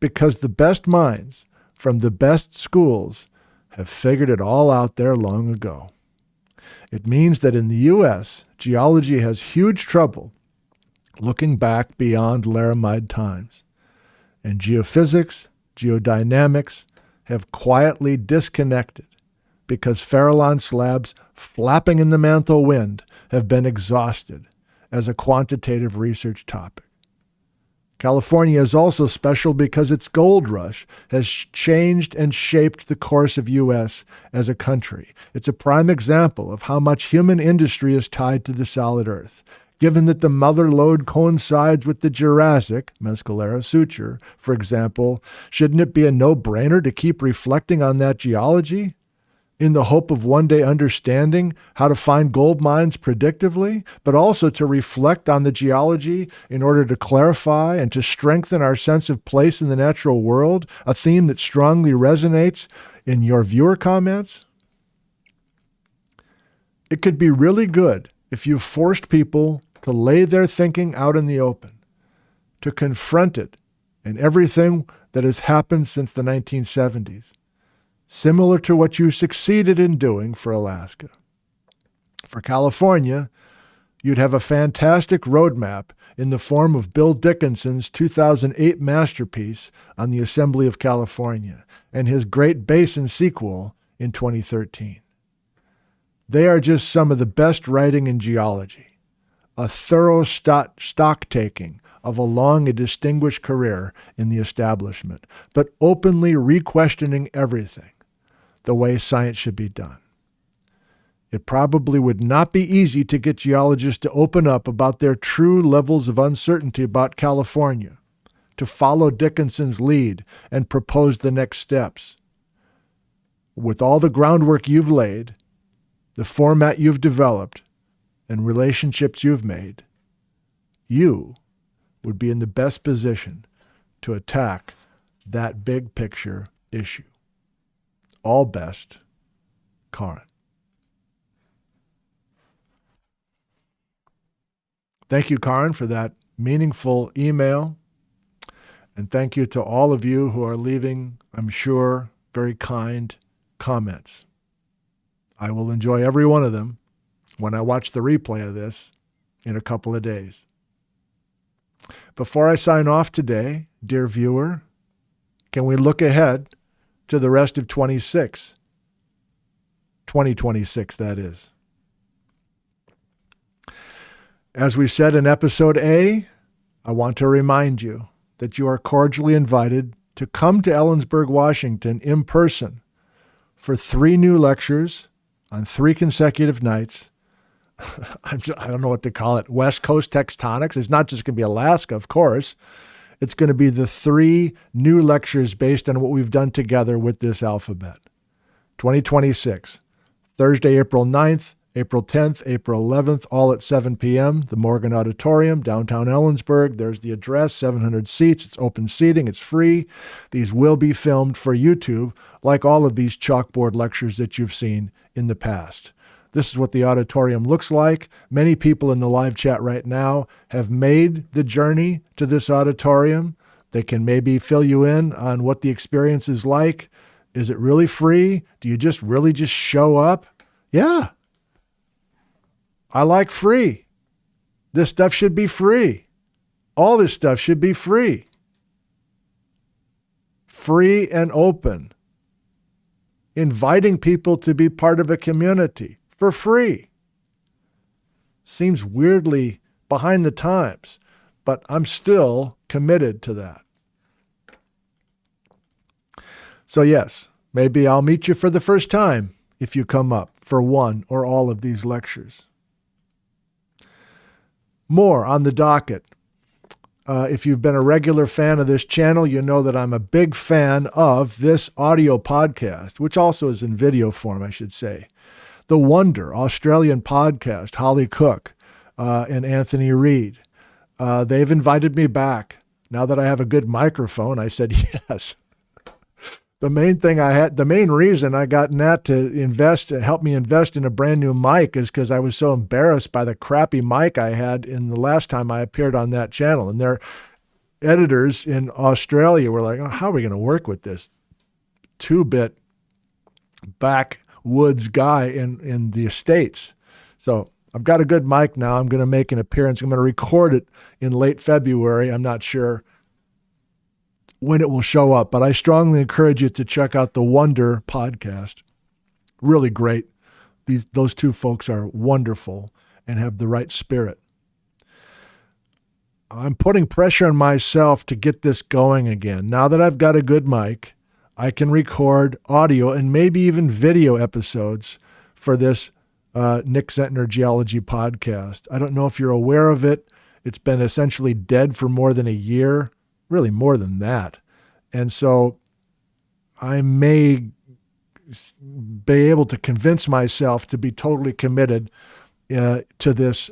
because the best minds from the best schools have figured it all out there long ago. It means that in the U.S., geology has huge trouble looking back beyond Laramide times, and geophysics, geodynamics have quietly disconnected because Farallon slabs flapping in the mantle wind have been exhausted as a quantitative research topic. California is also special because its gold rush has changed and shaped the course of U.S. as a country. It's a prime example of how much human industry is tied to the solid earth. Given that the mother lode coincides with the Jurassic, Mescalera suture, for example, shouldn't it be a no-brainer to keep reflecting on that geology in the hope of one day understanding how to find gold mines predictively, but also to reflect on the geology in order to clarify and to strengthen our sense of place in the natural world, a theme that strongly resonates in your viewer comments? It could be really good if you forced people to lay their thinking out in the open, to confront it and everything that has happened since the 1970s, similar to what you succeeded in doing for Alaska. For California, you'd have a fantastic roadmap in the form of Bill Dickinson's 2008 masterpiece on the Assembly of California and his Great Basin sequel in 2013. They are just some of the best writing in geology, a thorough stock taking of a long and distinguished career in the establishment, but openly re-questioning everything, the way science should be done. It probably would not be easy to get geologists to open up about their true levels of uncertainty about California, to follow Dickinson's lead and propose the next steps. With all the groundwork you've laid, the format you've developed, and relationships you've made, you would be in the best position to attack that big picture issue. All best, Karin. Thank you, Karin, for that meaningful email. And thank you to all of you who are leaving, I'm sure, very kind comments. I will enjoy every one of them when I watch the replay of this in a couple of days. Before I sign off today, dear viewer, can we look ahead to the rest of 2026, that is. As we said in episode A, I want to remind you that you are cordially invited to come to Ellensburg, Washington in person for 3 new lectures on 3 consecutive nights. I don't know what to call it. West Coast Tectonics. It's not just going to be Alaska, of course. It's going to be the 3 new lectures based on what we've done together with this alphabet. 2026, Thursday, April 9th, April 10th, April 11th, all at 7 p.m., the Morgan Auditorium, downtown Ellensburg. There's the address, 700 seats. It's open seating. It's free. These will be filmed for YouTube, like all of these chalkboard lectures that you've seen in the past. This is what the auditorium looks like. Many people in the live chat right now have made the journey to this auditorium. They can maybe fill you in on what the experience is like. Is it really free? Do you just really just show up? Yeah. I like free. This stuff should be free. All this stuff should be free. Free and open. Inviting people to be part of a community for free. Seems weirdly behind the times, but I'm still committed to that. So yes, maybe I'll meet you for the first time if you come up for one or all of these lectures. More on the docket. If you've been a regular fan of this channel, you know that I'm a big fan of this audio podcast, which also is in video form, I should say. The Wonder Australian podcast, Holly Cook and Anthony Reed. They've invited me back. Now that I have a good microphone, I said yes. The main reason I got Nat to help me invest in a brand new mic is because I was so embarrassed by the crappy mic I had in the last time I appeared on that channel. And their editors in Australia were like, oh, how are we going to work with this 2-bit backwoods guy in the States? So I've got a good mic now. I'm going to make an appearance. I'm going to record it in late February. I'm not sure when it will show up, but I strongly encourage you to check out the Wonder podcast. Really great. Those 2 folks are wonderful and have the right spirit. I'm putting pressure on myself to get this going again. Now that I've got a good mic, I can record audio and maybe even video episodes for this Nick Zentner Geology podcast. I don't know if you're aware of it. It's been essentially dead for more than a year. Really more than that. And so I may be able to convince myself to be totally committed to this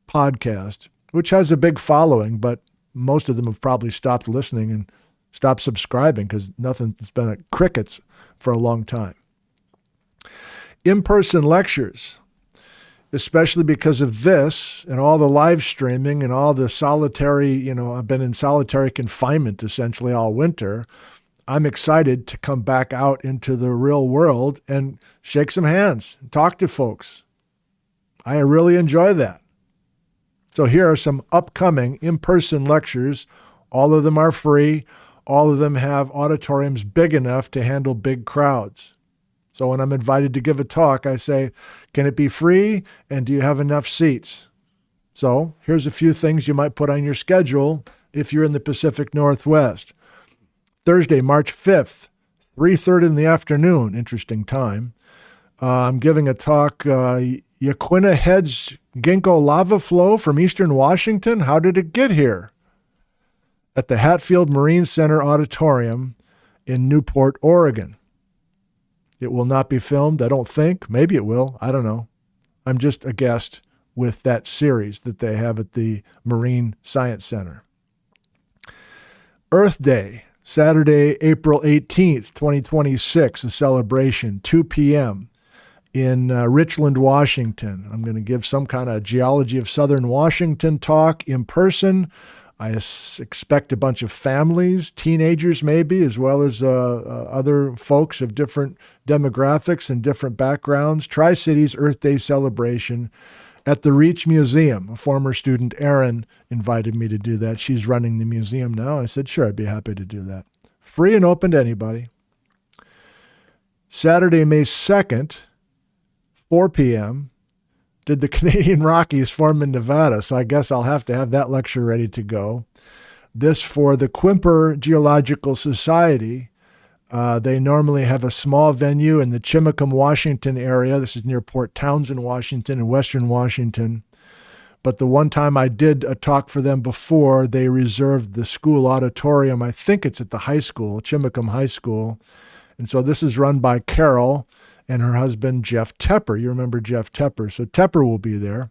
podcast, which has a big following, but most of them have probably stopped listening and stopped subscribing because nothing's been at crickets for a long time. In-person lectures, especially because of this and all the live streaming and all the solitary, I've been in solitary confinement essentially all winter. I'm excited to come back out into the real world and shake some hands, and talk to folks. I really enjoy that. So here are some upcoming in-person lectures. All of them are free. All of them have auditoriums big enough to handle big crowds. So when I'm invited to give a talk, I say, can it be free? And do you have enough seats? So here's a few things you might put on your schedule if you're in the Pacific Northwest. Thursday, March 5th, 3:30 in the afternoon, interesting time. I'm giving a talk, Yaquina Head's Ginkgo lava flow from eastern Washington. How did it get here? At the Hatfield Marine Center Auditorium in Newport, Oregon. It will not be filmed, I don't think. Maybe it will. I don't know. I'm just a guest with that series that they have at the Marine Science Center. Earth Day, Saturday, April 18th, 2026, a celebration, 2 p.m. in Richland, Washington. I'm going to give some kind of geology of southern Washington talk in person. I expect a bunch of families, teenagers maybe, as well as other folks of different demographics and different backgrounds. Tri-Cities Earth Day celebration at the Reach Museum. A former student, Erin, invited me to do that. She's running the museum now. I said, sure, I'd be happy to do that. Free and open to anybody. Saturday, May 2nd, 4 p.m., did the Canadian Rockies form in Nevada? So I guess I'll have to have that lecture ready to go. This for the Quimper Geological Society. They normally have a small venue in the Chimacum, Washington area. This is near Port Townsend, Washington, in western Washington. But the one time I did a talk for them before, they reserved the school auditorium. I think it's at the high school, Chimacum High School. And so this is run by Carol and her husband, Jeff Tepper. You remember Jeff Tepper. So Tepper will be there.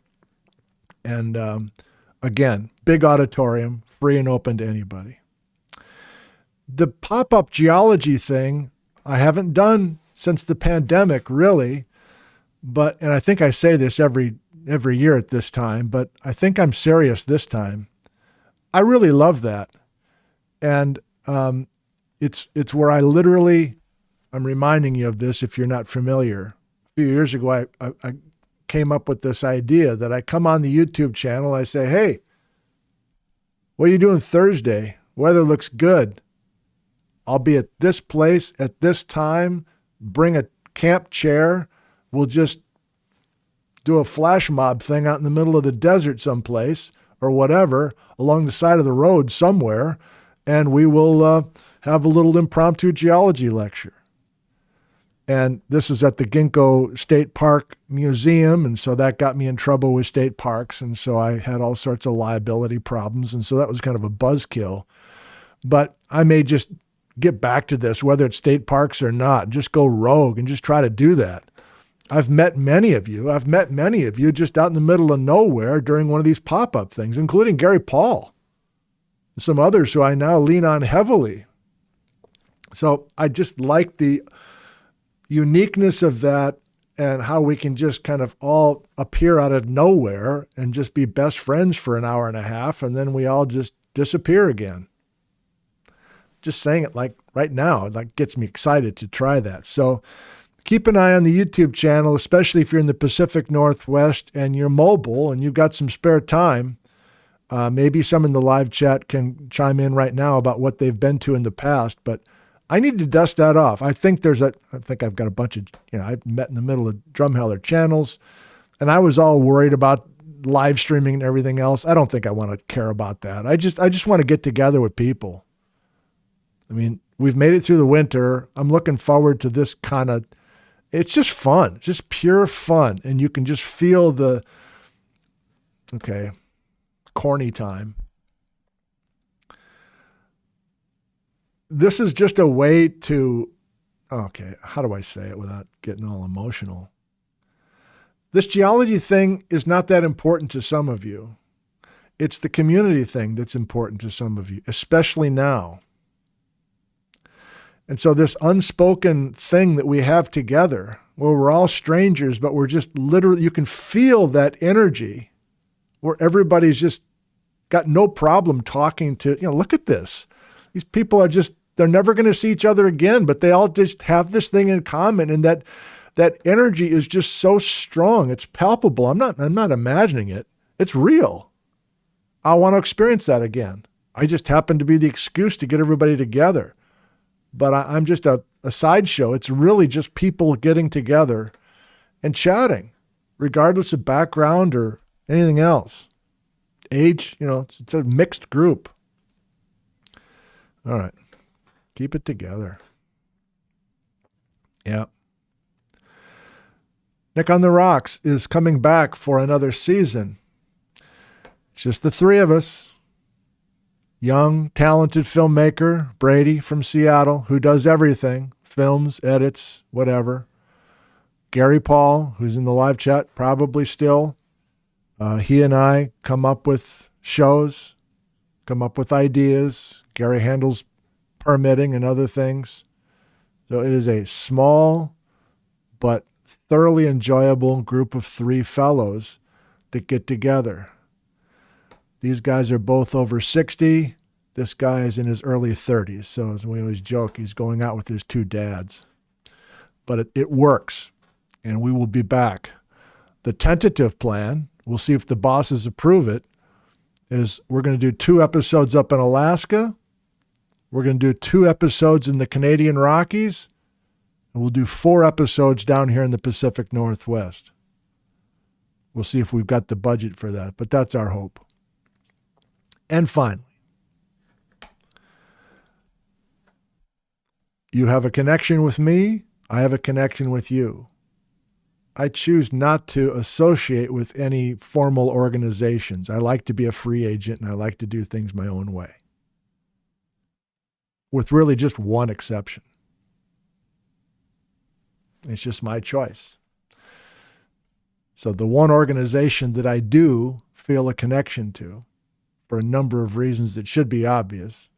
And again, big auditorium, free and open to anybody. The pop-up geology thing, I haven't done since the pandemic, really. And I think I say this every year at this time, but I think I'm serious this time. I really love that. And it's where I literally, I'm reminding you of this if you're not familiar. A few years ago, I came up with this idea that I come on the YouTube channel, I say, hey, what are you doing Thursday? Weather looks good. I'll be at this place at this time. Bring a camp chair. We'll just do a flash mob thing out in the middle of the desert someplace or whatever, along the side of the road somewhere, and we will have a little impromptu geology lecture. And this is at the Ginkgo State Park Museum, and so that got me in trouble with state parks, and so I had all sorts of liability problems, and so that was kind of a buzzkill. But I may just get back to this, whether it's state parks or not, just go rogue and just try to do that. I've met many of you. I've met many of you just out in the middle of nowhere during one of these pop-up things, including Gary Paul and some others who I now lean on heavily. So I just like the uniqueness of that and how we can just kind of all appear out of nowhere and just be best friends for an hour and a half, and then we all just disappear again. Just saying it like right now, it like gets me excited to try that. So keep an eye on the YouTube channel, especially if you're in the Pacific Northwest and you're mobile and you've got some spare time. Maybe some in the live chat can chime in right now about what they've been to in the past, but I need to dust that off. I think I've got a bunch of, I've met in the middle of Drumheller channels, and I was all worried about live streaming and everything else. I don't think I want to care about that. I just want to get together with people. I mean, we've made it through the winter. I'm looking forward to this kind of, it's just fun, just pure fun. And you can just feel corny time. This is just a way to, how do I say it without getting all emotional? This geology thing is not that important to some of you. It's the community thing that's important to some of you, especially now. And so this unspoken thing that we have together, where we're all strangers, but we're just literally, you can feel that energy where everybody's just got no problem talking to, look at this. These people are just, they're never going to see each other again, but they all just have this thing in common. And that energy is just so strong. It's palpable. I'm not imagining it. It's real. I want to experience that again. I just happen to be the excuse to get everybody together. But I'm just a sideshow. It's really just people getting together and chatting, regardless of background or anything else. age, it's a mixed group. All right. Keep it together. Yeah. Nick on the Rocks is coming back for another season. It's just the three of us. Young, talented filmmaker, Brady from Seattle, who does everything, films, edits, whatever. Gary Paul, who's in the live chat, probably still. He and I come up with shows, come up with ideas. Gary handles permitting and other things. So it is a small but thoroughly enjoyable group of three fellows that get together. These guys are both over 60. This guy is in his early 30s. So as we always joke, he's going out with his two dads. But it works, and we will be back. The tentative plan, we'll see if the bosses approve it, is we're going to do 2 episodes up in Alaska. We're going to do 2 episodes in the Canadian Rockies. And we'll do 4 episodes down here in the Pacific Northwest. We'll see if we've got the budget for that, but that's our hope. And finally, you have a connection with me. I have a connection with you. I choose not to associate with any formal organizations. I like to be a free agent, and I like to do things my own way, with really just one exception. It's just my choice. So the one organization that I do feel a connection to, for a number of reasons that should be obvious,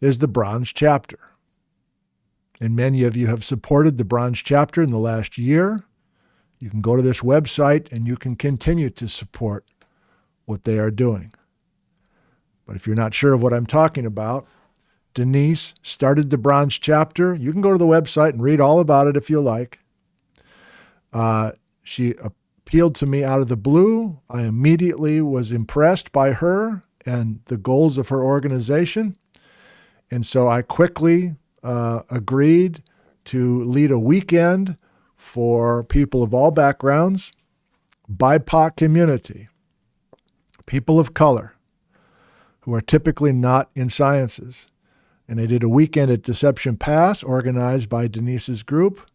is the Bronze Chapter. And many of you have supported the Bronze Chapter in the last year. You can go to this website and you can continue to support what they are doing. But if you're not sure of what I'm talking about, Denise started the Bronze Chapter. You can go to the website and read all about it if you like. She appealed to me out of the blue. I immediately was impressed by her and the goals of her organization. And so I quickly agreed to lead a weekend for people of all backgrounds, BIPOC community, people of color who are typically not in sciences. And I did a weekend at Deception Pass organized by Denise's group.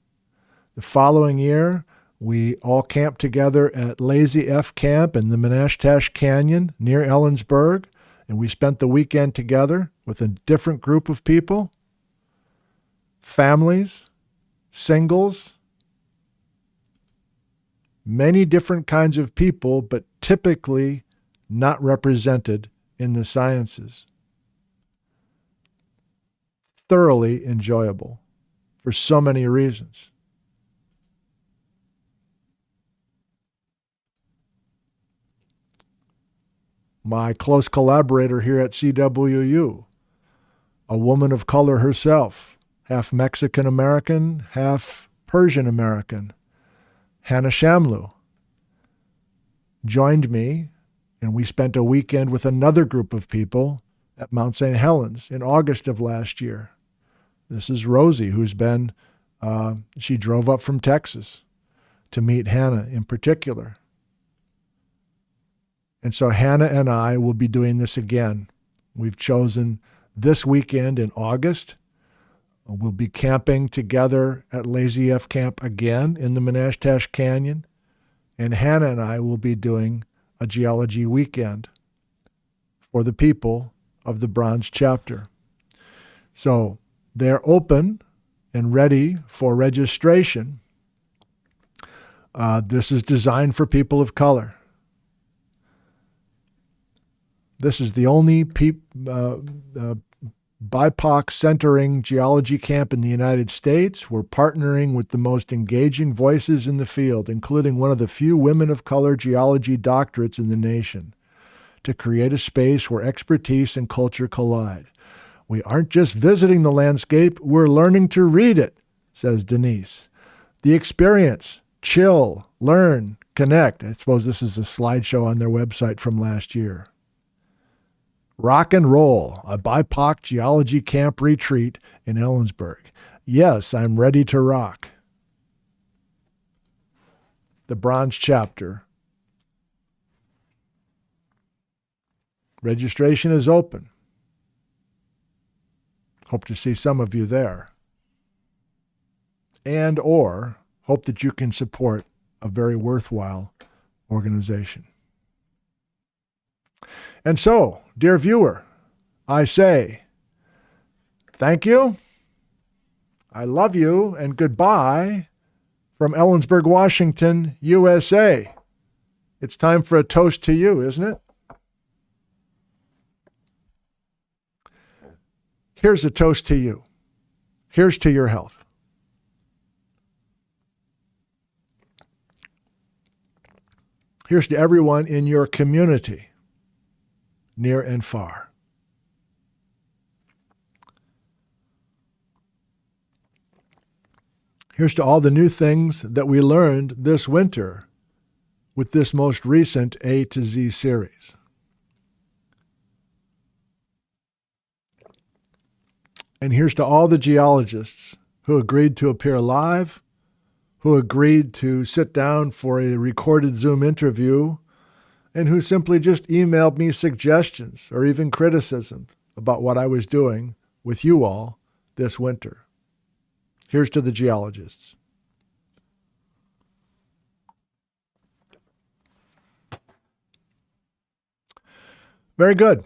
The following year, we all camped together at Lazy F Camp in the Menashtash Canyon near Ellensburg, and we spent the weekend together with a different group of people, families, singles, many different kinds of people, but typically not represented in the sciences. Thoroughly enjoyable for so many reasons. My close collaborator here at CWU, a woman of color herself, half Mexican American, half Persian American, Hannah Shamlu, joined me, and we spent a weekend with another group of people at Mount St. Helens in August of last year. This is Rosie, who's been, she drove up from Texas to meet Hannah in particular. And so Hannah and I will be doing this again. We've chosen this weekend in August. We'll be camping together at Lazy F Camp again in the Menashtash Canyon. And Hannah and I will be doing a geology weekend for the people of the Bronze Chapter. So they're open and ready for registration. This is designed for people of color. This is the only BIPOC centering geology camp in the United States. We're partnering with the most engaging voices in the field, including one of the few women of color geology doctorates in the nation, to create a space where expertise and culture collide. We aren't just visiting the landscape, we're learning to read it, says Denise. The experience, chill, learn, connect. I suppose this is a slideshow on their website from last year. Rock and roll, a BIPOC geology camp retreat in Ellensburg. Yes, I'm ready to rock. The Bronze Chapter. Registration is open. Hope to see some of you there. And or hope that you can support a very worthwhile organization. And so, dear viewer, I say thank you, I love you, and goodbye from Ellensburg, Washington, USA. It's time for a toast to you, isn't it? Here's a toast to you. Here's to your health. Here's to everyone in your community, near and far. Here's to all the new things that we learned this winter with this most recent A to Z series. And here's to all the geologists who agreed to appear live, who agreed to sit down for a recorded Zoom interview, and who simply just emailed me suggestions or even criticism about what I was doing with you all this winter. Here's to the geologists. Very good.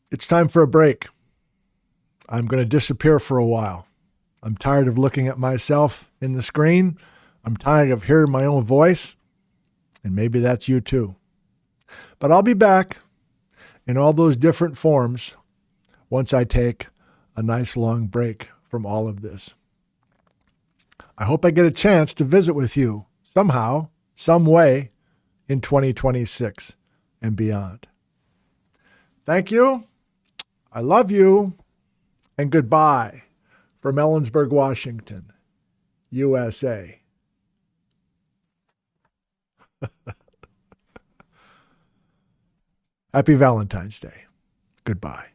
It's time for a break. I'm going to disappear for a while. I'm tired of looking at myself in the screen. I'm tired of hearing my own voice. And maybe that's you too. But I'll be back in all those different forms once I take a nice long break from all of this. I hope I get a chance to visit with you somehow, some way in 2026 and beyond. Thank you. I love you. And goodbye from Ellensburg, Washington, USA. Happy Valentine's Day. Goodbye.